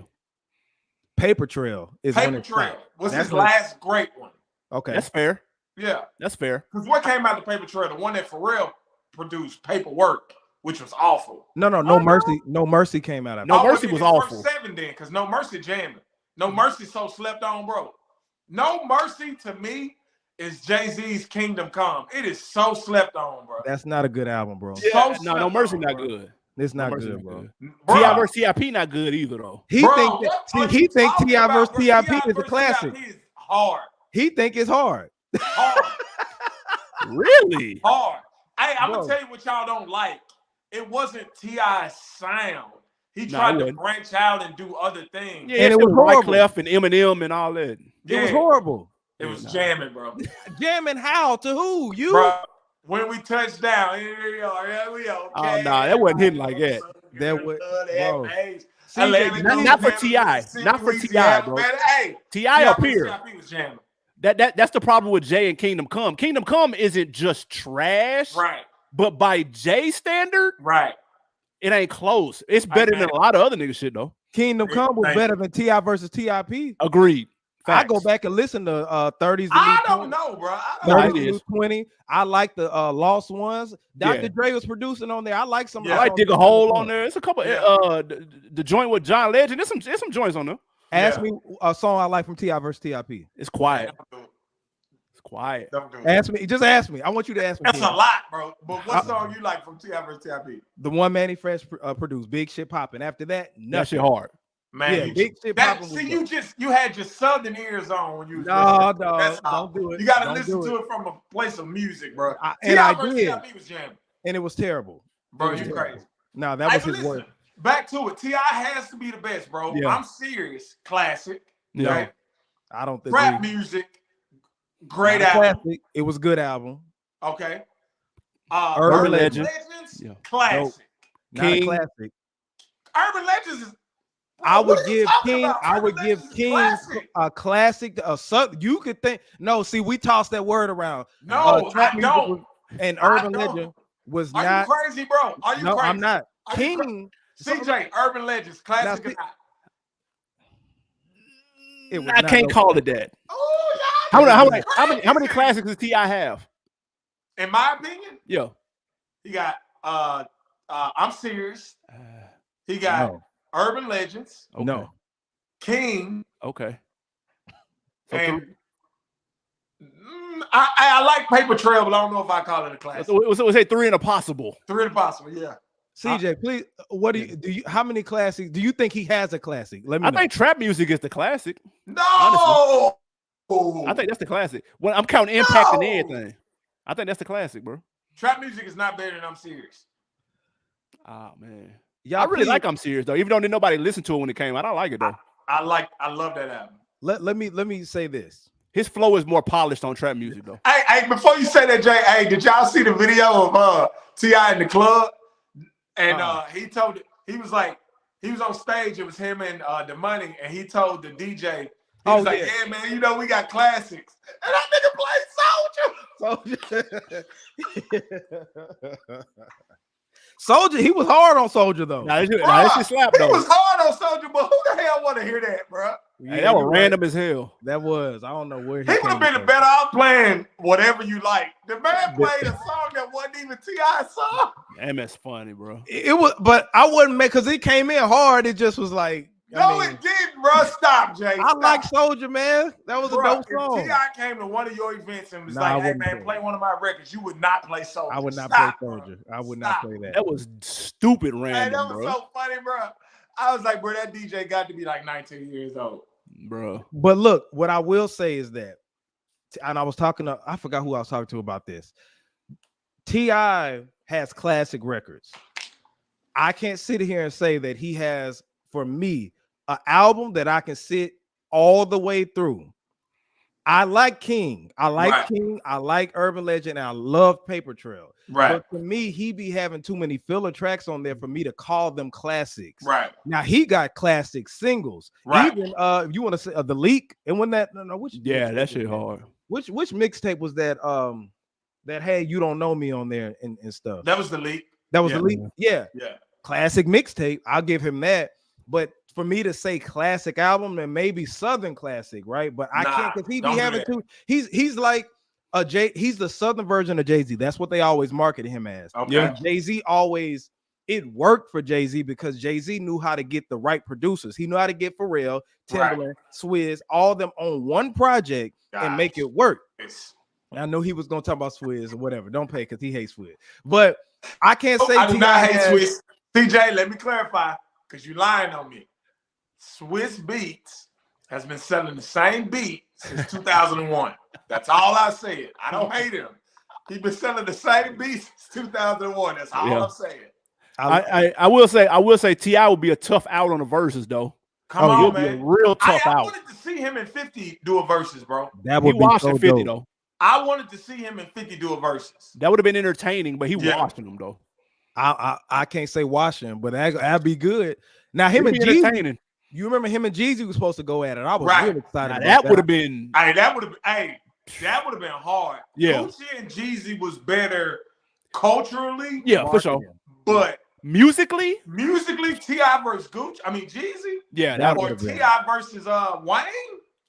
Paper Trail is Paper Trail was his last great one. Okay. That's fair. Yeah. That's fair. Because what came out of Paper Trail, the one that Pharrell produced, Paperwork, which was awful. No Mercy. No Mercy came out of it. No Mercy was awful. 7 then, because No Mercy jamming. No Mercy so slept on, bro. No Mercy to me is Jay-Z's Kingdom Come. It is so slept on, bro. That's not a good album, bro. Yeah, No Mercy not good. It's not good, bro. T.I. versus T.I.P. not good either, though. He think T.I. versus T.I.P. is a classic. Is hard. He think it's hard. Really? Hard. Hey, I'm gonna tell you what y'all don't like. It wasn't T.I.'s sound. he Nah, tried it to wasn't. branch out and do other things. Yeah, And it it was horrible. Wyclef and Eminem and all that. It was horrible. It was jamming, bro. Jamming how? To who? You? Bro, when we touched down, here we are. Okay. Oh, nah, that wasn't hitting like that. That was, bro. Not for T.I. Not for T.I., bro. Man, hey, T.I. up here. T.I. was jamming. That's the problem with Jay and Kingdom Come. Kingdom Come isn't just trash, Right? but by Jay standard, Right. it ain't close. It's better than a lot of other nigga shit though. Kingdom Come was better than T.I. versus T.I.P. Agreed. I go back and listen to 30s. I don't know, bro. 30s 20. I like the Lost Ones. Dr. Dre was producing on there. I like some. I like Dig a Hole on there. It's a couple. The joint with John Legend. There's some joints on there. Ask me a song I like from T.I. versus T.I.P. It's quiet. It's quiet. Ask me. Just ask me. I want you to ask me. That's a lot, bro. But what song you like from T.I. versus T.I.P.? The one Manny Fresh produced, Big Shit Poppin'. After that, nothing. That shit hard. Man, Big Shit Poppin'. See, you had your southern ears on when you was no, don't do it. You gotta listen to it from a place of music, bro. And I did. T.I.P. was jamming. And it was terrible. Bro, you crazy. No, that was his listen, work. Back to it. T.I. has to be the best, bro. Yeah. I'm serious. Classic. Yeah. Right? I don't think rap music. Great album. Classic. It was a good album. Okay. Urban Legends. Classic. Not a classic. Urban Legends is. I would give King a classic. You could think. No, see, we tossed that word around. No, I don't. And Urban Legend was not. Are you crazy, bro? Are you no, crazy? I'm not. King. CJ, Urban Legends, classic. I can't call it that. Oh, how many classics does T.I. have? In my opinion, yeah, he got. I'm serious. He got Urban Legends. Okay. No. King. Okay. So and I like Paper Trail, but I don't know if I call it a classic. Was it 3 and a Possible? 3 and a Possible, yeah. CJ, please. What do you? How many classics do you think he has a classic? Let me. I think trap music is the classic. No. Honestly. I think that's the classic. When I'm counting impact and everything, I think that's the classic, bro. Trap music is not better than I'm serious. Oh man. Yeah, I really like I'm serious though. Even though nobody listened to it when it came out, I like it though. I love that album. Let me say this. His flow is more polished on trap music though. Hey, before you say that, Jay, hey, did y'all see the video of T.I. in the club? And he was on stage, it was him and the Money, and he told the DJ, he was like, yeah, man, you know, we got classics. And that nigga played Soldier. Soldier, he was hard on Soldier though. Nah, this slap though. He was hard on Soldier, but who the hell want to hear that, bro? Hey, that was random as hell. That was. I don't know where he would have been better off playing whatever you like. The man played a song that wasn't even T.I.'s song. Damn, that's funny, bro. It was, but I wouldn't make because it came in hard. It just was like. It didn't, bro. Stop, Jay. I like Soldier, man. That was a dope song. If T.I. came to one of your events and was like, hey, man, play one of my records, you would not play Soldier. I would not play Soldier. I would not play that. That was stupid random, that was so funny, bro. I was like, bro, that DJ got to be like 19 years old. Bro. But look, what I will say is that, and I forgot who I was talking to about this. T.I. has classic records. I can't sit here and say that he has, for me, an album that I can sit all the way through. I like King. I like King. I like Urban Legend. And I love Paper Trail. Right. But for me, he be having too many filler tracks on there for me to call them classics. Right. Now he got classic singles. Right. Even if you want to say the Leak and when that that shit hard. Which mixtape was that that had You Don't Know Me on there and stuff? That was the Leak. That was the Leak. Yeah. Yeah. Classic mixtape. I'll give him that. But for me to say classic album and maybe Southern classic, right? But I can't because he be having two. He's like he's the Southern version of Jay-Z. That's what they always marketed him as. Okay. Yeah. Jay-Z always it worked for Jay-Z because Jay-Z knew how to get the right producers. He knew how to get Pharrell, Timbaland, Swizz, all of them on one project and make it work. I know he was gonna talk about Swizz or whatever. Don't pay because he hates Swizz. But I can't say I do not hate Swizz. CJ, let me clarify. Because you lying on me. Swiss Beats has been selling the same beat since 2001. That's all I said. I don't hate him. He's been selling the same beat since 2001. That's all I'm saying. I will say T.I. will be a tough out on the verses though. Come He'll on, be a man. real tough I out. wanted to see him and 50 do a versus, bro. That He would be washed so at 50 dope. though. I wanted to see him and 50 do a versus. That would have been entertaining, but he Yeah. washing them though. I can't say Washington, but that'd be good. Now him It'd and be Jeezy, entertaining. you remember him and Jeezy was supposed to go at it. I was Right. really excited Now, about that would have been Hey, that would have been hard. Yeah. Gucci and Jeezy was better culturally. yeah for sure. But Musically, T.I. versus Gucci. I mean Jeezy. yeah, That that Or would've been- T.I. versus Wayne.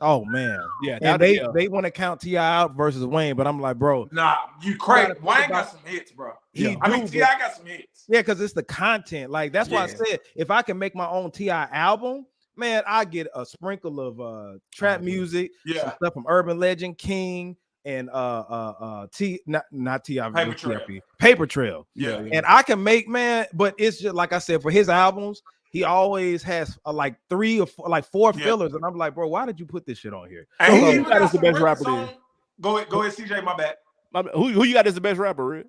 Oh man, yeah, and that they want to count T.I. out versus Wayne, but I'm like, bro, Nah, you crazy. gotta think Wayne about- got some hits, bro. he I mean do, T.I. got some hits. yeah, because it's the content. Like that's why I Yeah. said if I can make my own T.I. album, man, I get a sprinkle of trap music, some Yeah. stuff from Urban Legend, King, and not T.I. Paper with Trail. TRP, Paper Trail. Yeah. And I can make, man, but it's just like I said, for his albums, he always has like 3 or 4, like 4 Yeah. fillers, and I'm like, bro, why did you put this shit on here? And So he who even you got as the some best records rapper on- then? Go ahead, CJ. My bad. who you got as the best rapper, Red?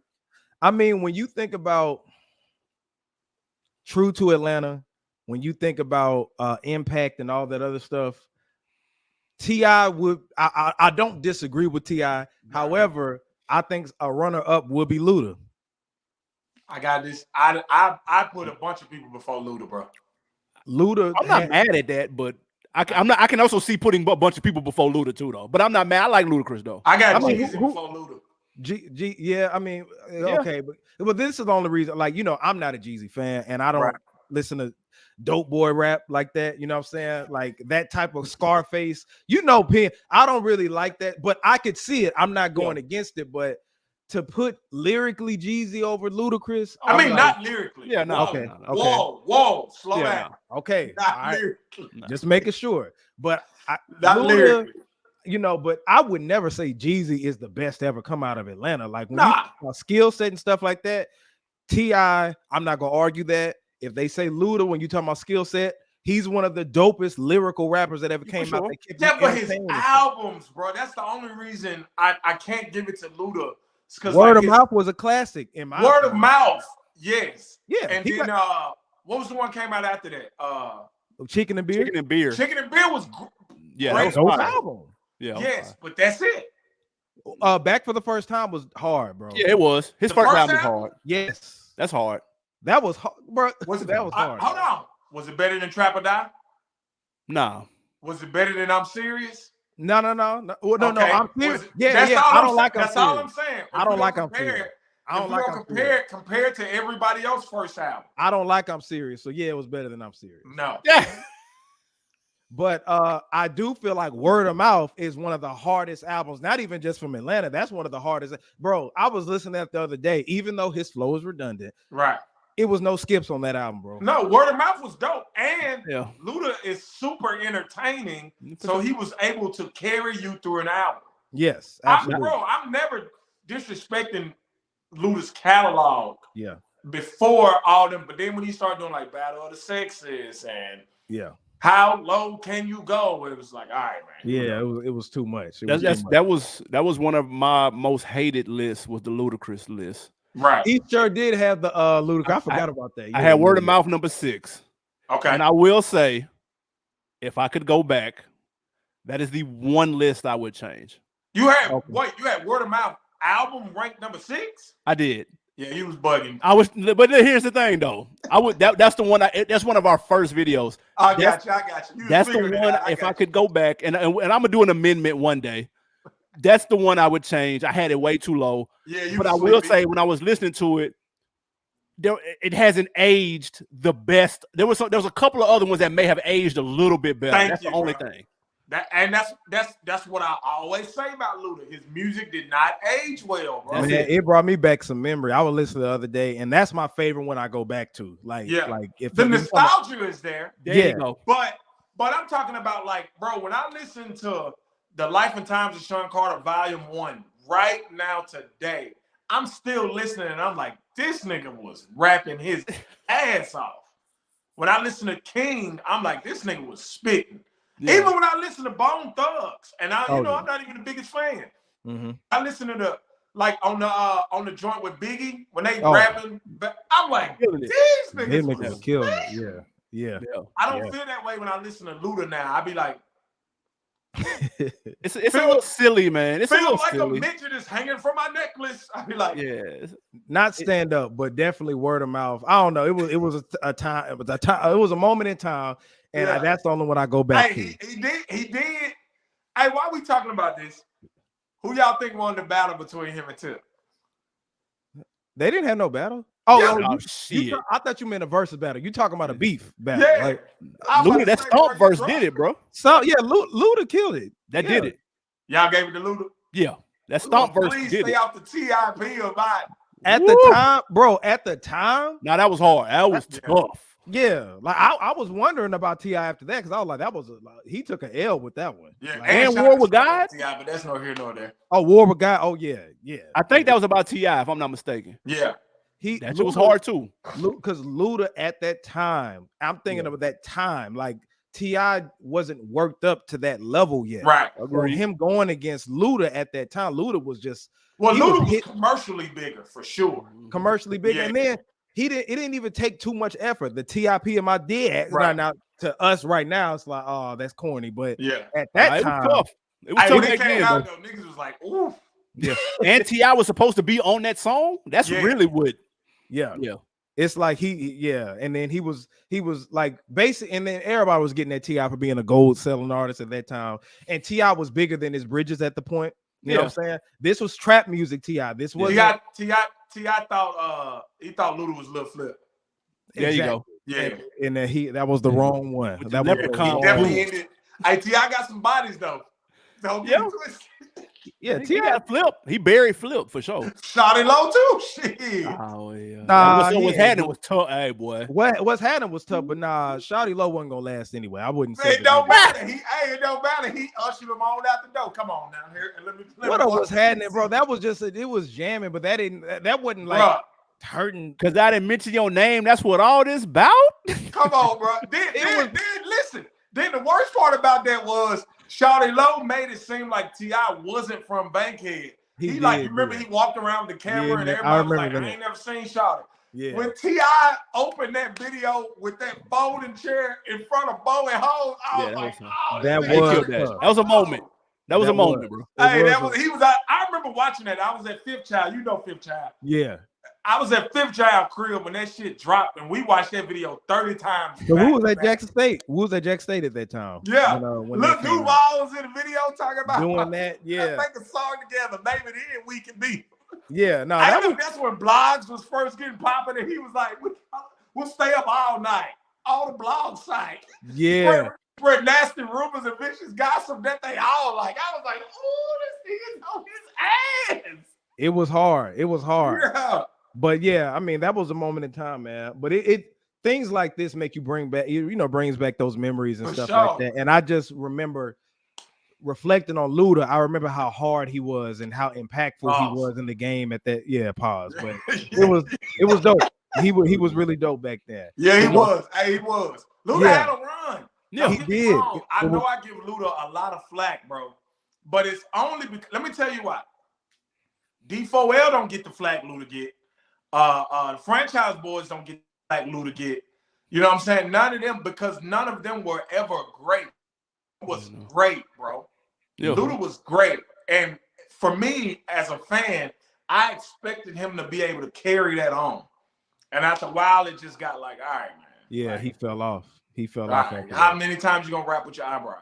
I mean, when you think about True to Atlanta, when you think about Impact and all that other stuff, T.I. would I don't disagree with T.I. However, I think a runner-up would be Luda. I got this. I put a bunch of people before Luda, bro. Luda, I'm not mad at that, but I can also see putting a bunch of people before Luda too, though. But I'm not mad. I like Ludacris though. I got I mean, Jeezy who- before Luda. yeah, I mean, Yeah. okay, but this is the only reason, like, you know, I'm not a Jeezy fan, and I don't Right. listen to dope boy rap like that, you know what I'm saying? Like that type of Scarface, you know, I don't really like that, but I could see it. I'm not going against it, but to put lyrically Jeezy over Ludacris, I I'm mean, like, not lyrically. Yeah, no, Whoa, okay, no. okay. Whoa, slow Yeah, down. okay, Not all right, lyrically. just making sure. But Not Luda, lyrically. you know, but I would never say Jeezy is the best to ever come out of Atlanta. Like when Nah. you skill set and stuff like that, T.I., I'm not gonna argue that. If they say Luda when you talk about skill set, he's one of the dopest lyrical rappers that ever came out. sure. That kept Yeah, you but his entertained and stuff. albums, bro. That's the only reason I can't give it to Luda. Because Word like of his Mouth was a classic in my Word of opinion. Mouth, yes. Yeah, And he then what was the one came out after that? Chicken and Beer. Chicken and beer. Chicken and Beer was Yeah, great. that was Dope fire. album. Yeah, that was yes, fire. but that's it. Back for the first time was hard, bro. Yeah, it was. His The first first album was album? hard. Yes, That's hard. that was hard, bro. Was it That was hard. Hold on. Was it better than Trap or Die? Nah. Was it better than I'm Serious? No. Well, no. Okay. I'm serious. Was it- Yeah. that's all I I'm don't like. That's I'm all serious. I'm saying. I don't like I'm serious. I don't like I'm serious. compare to everybody else's first album. I don't like I'm serious. So yeah, it was better than I'm serious. No. Yeah. But I do feel like Word of Mouth is one of the hardest albums, not even just from Atlanta. That's one of the hardest. Bro, I was listening to that the other day. Even though his flow is redundant, Right. it was no skips on that album, bro. No, Word of Mouth was dope. And Yeah. Luda is super entertaining. So he was able to carry you through an album. Yes, absolutely. I'm never disrespecting Luda's catalog Yeah, before all them, but then when he started doing like Battle of the Sexes and yeah, How Low Can You Go, it was like, all right, man. yeah. It was too much. It was That's, too much. that was one of my most hated lists. Was the Ludacris list. Right. He sure did have the Ludacris. I forgot about that. I Yeah, had Word of yeah. Mouth number 6, Okay. and I will say, if I could go back, that is the one list I would change. You had Okay. you had Word of Mouth album ranked number 6? I did. Yeah, he was bugging. I was, but here's the thing, though. I would that's the one. That's one of our first videos. I That's- got you. You was That's the figuring it one. out. If I got could go back, and I'm gonna do an amendment one day. That's the one I would change. I had it way too low. you. Yeah, you But was I will sleepy. say, when I was listening to it, it hasn't aged the best. There was a couple of other ones that may have aged a little bit better. Thank That's you, the only bro. thing. That's what I always say about Luda. His music did not age well, bro. That's Man, it brought me back some memory. I was listening the other day, and that's my favorite one I go back to. Like, Yeah. like if The if you talking about- nostalgia is there, There Yeah. you go. but I'm talking about like, bro, when I listen to The Life and Times of Sean Carter Volume 1 right now today, I'm still listening and I'm like, this nigga was rapping his ass off. When I listen to King, I'm like, this nigga was spitting. Yeah. Even when I listen to Bone Thugs, and I'm not even the biggest fan. Mhm. I listen to like on the joint with Biggie when they Oh. rapping. But I'm like, Killing it. these They niggas niggas was killing it. slick. Yeah. I don't feel that way when I listen to Luda now. I be like, It's a little silly, man. It's a feel little like silly. a midget is hanging from my necklace. I be like, Yeah. Not stand up, but definitely word of mouth. I don't know. It was a time. It was a time. It was a moment in time, and Yeah. that's the only one I go back hey, to. he did. Hey, why we talking about this? Who y'all think won the battle between him and Tip? They didn't have no battle. Oh, Yeah. oh, Oh, shit. I thought you meant a versus battle. You talking about a beef battle? Yeah. Like, I'm about Luda, to that say, stomp bro, you verse did it, bro. so yeah, Luda killed it. That Yeah. did it. Y'all gave it to Luda. Yeah. That stomp verse Please did stay it. off the TIP or not. At Woo. the time, bro. At the time, Now that was hard. That was Yeah. tough. yeah. Like I was wondering about Ti after that because I was like, he took an L with that one. Yeah, Like, and shout War out with to God? TI, but that's no here nor there. oh, War with God. Oh yeah. I think that was about T.I., if I'm not mistaken. Yeah, That shit was hard too. because Luda at that time, I'm thinking of that time, like Ti wasn't worked up to that level yet. right. So him going against Luda at that time, Luda was just Well, he Luda was was commercially bigger for sure. commercially big, Yeah. and then it didn't even take too much effort. The TIP in my dad Right. now to us right now, it's like, oh, that's corny. But Yeah. at that It time, was tough. It was Hey, tough when it back came then, out though. though, niggas was like, ooh. yeah, And T.I. was supposed to be on that song. That's Yeah. really what. yeah. Yeah. It's like and then he was like basic, and then everybody was getting that Ti for being a gold selling artist at that time, and Ti was bigger than his bridges at the point. You know what I'm saying? This was trap music. Ti. This was Ti thought he thought Luda was Lil Flip. There you go. Yeah, and then that was the wrong one. With That the was leprechaun he wrong definitely one. ended. Hey, Ti got some bodies though. Don't get it twisted. Yeah, He Ti. got Flip. He buried Flip for sure. Shot it low too. Shit. Oh yeah. Nah, What's yeah. happening was tough. Hey boy. What's happening was tough, but nah, Shawty Low wasn't gonna last anyway. I wouldn't say It don't matter. It don't matter. He ushered him on out the door. Come on now here and let me. what was happening, bro. That was just it was jamming, but that wasn't like Bruh, hurting. Cause I didn't mention your name. That's what all this about. come on, bro. Then listen. Then the worst part about that was Shawty Low made it seem like T.I. wasn't from Bankhead. He like, you remember he walked around with the camera and everybody was like, I ain't never seen Shawty. Yeah. When T.I. opened that video with that folding chair in front of Bo and Hov, I was like, oh, that this was nigga- tough. That was a moment. That was a moment, bro. Hey, he was. I remember watching that. I was at Fifth Child. You know Fifth Child. Yeah. I was at Fifth Child crib when that shit dropped, and we watched that video 30 times. So who was at Jackson State? Who was at Jackson State at that time? Yeah. When Look, that came Duval out? was in the video talking about Doing that, yeah. Let's make a song together. Maybe then we can be. Yeah, no, I that know was that's when blogs was first getting popping, and he was like, we'll stay up all night. All the blog sites. yeah. Spread nasty rumors and vicious gossip that they all like. I was like, oh, this nigga's on his ass. It was hard. It was hard. Yeah. But yeah, I mean, that was a moment in time, man. But it things like this make you bring back, brings back those memories and For stuff sure. like that. And I just remember reflecting on Luda. I remember how hard he was and how impactful he was in the game at that. Yeah, pause. But it was dope. He was really dope back then. Yeah, he was. Hey, he was. Luda had a run. Yeah, he did. I know I give Luda a lot of flack, bro. But it's only because, let me tell you why. D4L don't get the flack Luda get. Franchise boys don't get the flack Luda get. You know what I'm saying? None of them, because none of them were ever great. It was great, bro. Yeah. Luda was great. And for me, as a fan, I expected him to be able to carry that on. And after a while, it just got like, all right, man. Yeah, like, he fell off. He fell all off. right, after how that. many times you gonna rap with your eyebrows?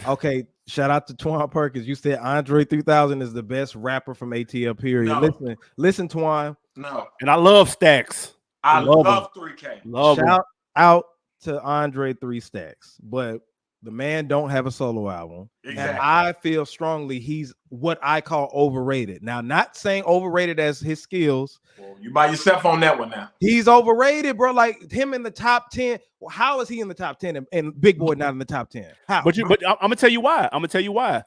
Okay, shout out to Twan Perkins. You said Andre 3000 is the best rapper from ATL. Period. No. Listen, Twan. No. And I love Stacks. I Love love 3K. Love him. Shout out to Andre 3 Stacks, but the man don't have a solo album. Exactly. And I feel strongly he's what I call overrated. Now, not saying overrated as his skills. Well, you by yourself on that one now. He's overrated, bro. Like him in the top 10. How is he in the top 10 and Big Boy not in the top 10? How? But I'm gonna tell you why.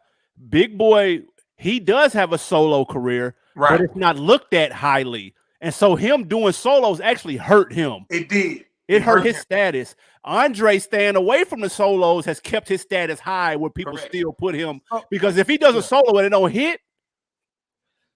Big Boy, he does have a solo career, Right. but it's not looked at highly. And so him doing solos actually hurt him. It did. It hurt his him. status. Andre staying away from the solos has kept his status high where people Correct. still put him. Oh, Because if he does a solo and it don't hit,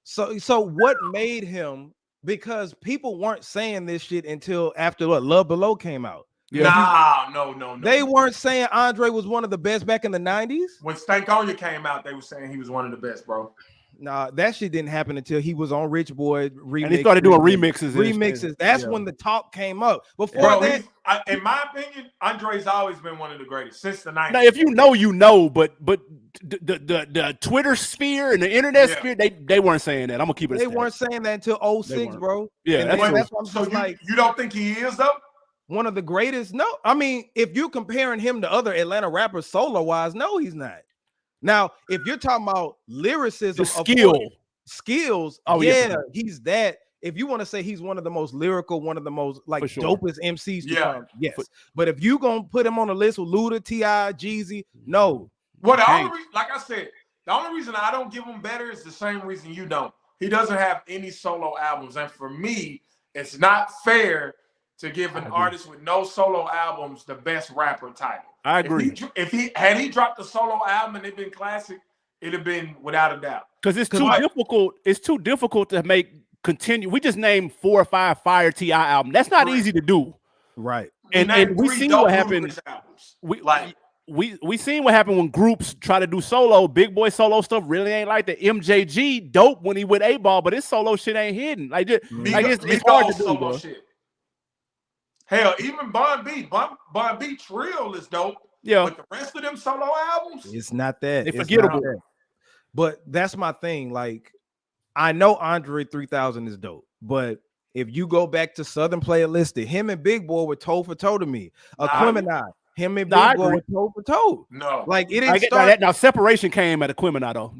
So what made him? Because people weren't saying this shit until after what Love Below came out. Yeah. No. They weren't saying Andre was one of the best back in the 90s. When Stankonia came out, they were saying he was one of the best, bro. Nah, that shit didn't happen until he was on Rich Boy remix. And he started doing remixes. That's when the talk came up. Before that, in my opinion, Andre's always been one of the greatest since the 90s. Now, if you know, but the Twitter sphere and the internet sphere, they weren't saying that. I'm gonna keep it. They weren't saying that until 06, bro. Yeah, that's what I'm so like. You don't think he is though? One of the greatest? No, I mean, if you're comparing him to other Atlanta rappers solo wise, no, he's not. Now, if you're talking about lyricism, skills, oh yeah, he's that. If you want to say he's one of the most lyrical, one of the most like dopest MCs to come, yes. But if you gonna put him on a list with Luda, T.I., Jeezy, no. Well, the only like I said, the only reason I don't give him better is the same reason you don't. He doesn't have any solo albums, and for me, it's not fair to give an artist with no solo albums the best rapper title. I agree. If he had dropped a solo album and it'd been classic, it'd have been without a doubt. Because it's too difficult. It's too difficult to make continue. We just named 4 or 5 Fire T.I. albums. That's not easy to do. Right. And we seen what happened. We seen what happened when groups try to do solo. Big Boy solo stuff really ain't like the MJG dope when he with 8Ball, but his solo shit ain't hidden. Like it's hard to do solo shit. Hell, even Bun B Trill is dope. Yeah, but the rest of them solo albums, it's not that. It's forgettable. But that's my thing. Like, I know Andre 3000 is dope, but if you go back to Southern Playlist, him and Big Boy were toe for toe to me. Aquemini, him and Big Boy were toe for toe. No, like it didn't start. Now separation came at Aquemini though.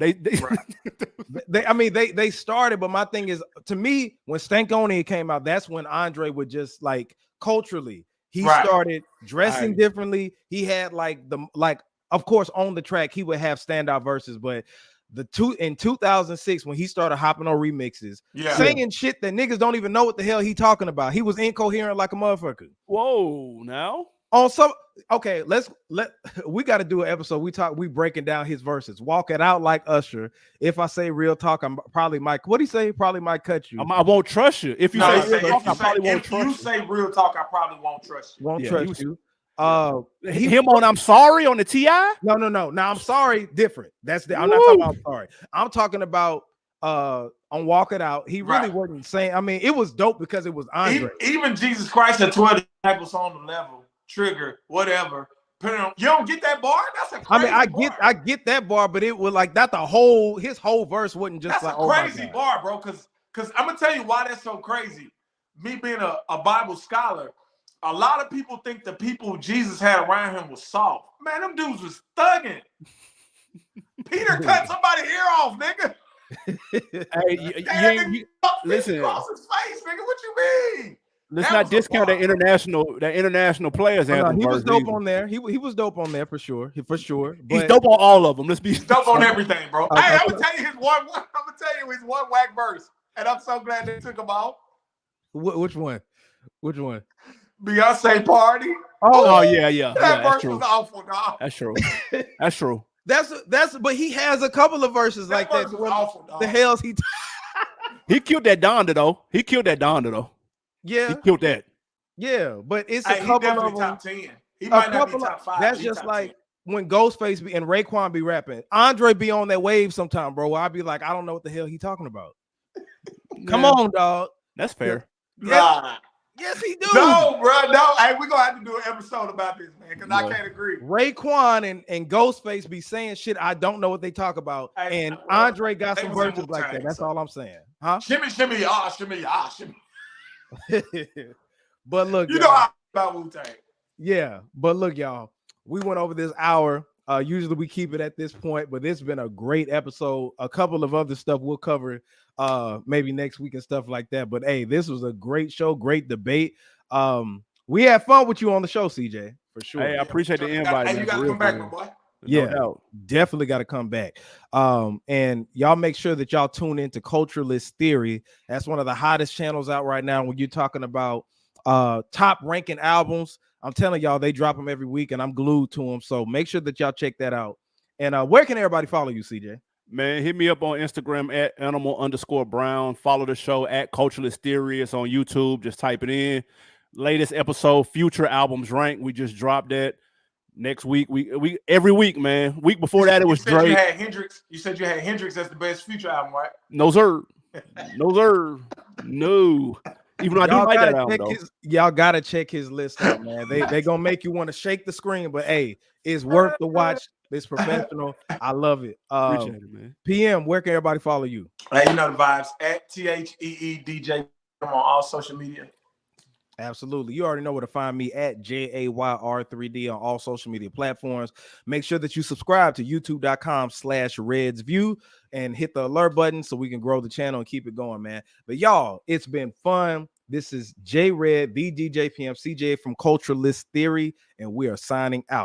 They started, but my thing is, to me, when Stankonia came out, that's when Andre would just like culturally. He started dressing differently. He had of course, on the track, he would have standout verses, but in 2006, when he started hopping on remixes, saying shit that niggas don't even know what the hell he talking about. He was incoherent like a motherfucker. Whoa, now on some we got to do an episode. We breaking down his verses. Walk it out like Usher. If I say real talk, I'm probably might. What do you say? Probably might cut you. I won't trust you. If you say real talk, I probably won't trust you. If you say real talk, I probably won't trust you. Won't trust you. Him on I'm Sorry on the T.I.? No. Now I'm Sorry, different. I'm not talking about I'm Sorry. I'm talking about on Walk It Out. He really wasn't saying. I mean, it was dope because it was Andre. Even Jesus Christ at 12 disciples on the level. Trigger, whatever. You don't get that bar? That's a crazy bar. I get that bar, but it was like that his whole verse wasn't just that's like a crazy bar, bro. Because I'm gonna tell you why that's so crazy. Me being a Bible scholar, a lot of people think the people Jesus had around him was soft. Man, them dudes was thugging. Peter cut somebody's ear off, nigga. Hey, listen. Across his face, nigga. What you mean? Let's not discount the international players. He was dope on there. He was dope on there for sure. But he's dope on all of them. He's dope on everything, bro. Hey, I'm gonna tell you his one whack verse, and I'm so glad they took him off. Which one? Beyonce Party. Oh yeah. That verse was awful, dog. That's true. That's true. But he has a couple of verses like that. Awful, dog. The hell's he? He killed that Donda though. Yeah, he killed that. Yeah, but it's a couple of them. Top 10. He might not be top 5. That's just like 10. When Ghostface and Raekwon be rapping. Andre be on that wave sometime, bro. I'd be like, I don't know what the hell he talking about. Come on, dog. That's fair. Yes, he do. No, bro. No. Hey, we're gonna have to do an episode about this, man, because I can't agree. Raekwon and Ghostface be saying shit I don't know what they talk about. And Andre got some verses like that. That's all I'm saying. Huh? Shimmy, shimmy, shimmy, shimmy. But look, you know how about Wu-Tang. Yeah, but look, y'all, we went over this hour. Usually we keep it at this point, but this has been a great episode. A couple of other stuff we'll cover maybe next week and stuff like that. But hey, this was a great show, great debate. We had fun with you on the show, CJ, for sure. Hey, I appreciate the invite. Hey, you gotta come back, my boy. Yeah, definitely got to come back. And y'all make sure that y'all tune into Culturalist Theory. That's one of the hottest channels out right now when you're talking about top ranking albums. I'm telling y'all, they drop them every week and I'm glued to them. So make sure that y'all check that out. And where can everybody follow you, CJ? Man, hit me up on Instagram at animal_brown. Follow the show at Culturalist Theory. It's on YouTube. Just type it in. Latest episode, Future Albums Rank. We just dropped that. Next week, we every week, man. Week before that, it was you said Drake. You had Hendrix. You said you had Hendrix as the best Future album, right? No, sir. No, sir. No. Even though I do like that album, though. Y'all gotta check his list out, man. They gonna make you want to shake the screen, but hey, it's worth the watch. It's professional. I love it. Appreciate it, man. PM, where can everybody follow you? You know the vibes at THEEDJ on all social media. Absolutely. You already know where to find me at JAYR3D on all social media platforms. Make sure that you subscribe to youtube.com/RedsView and hit the alert button so we can grow the channel and keep it going, man. But y'all, it's been fun. This is J Red, the DJ PM, CJ from Culturalist Theory, and we are signing out.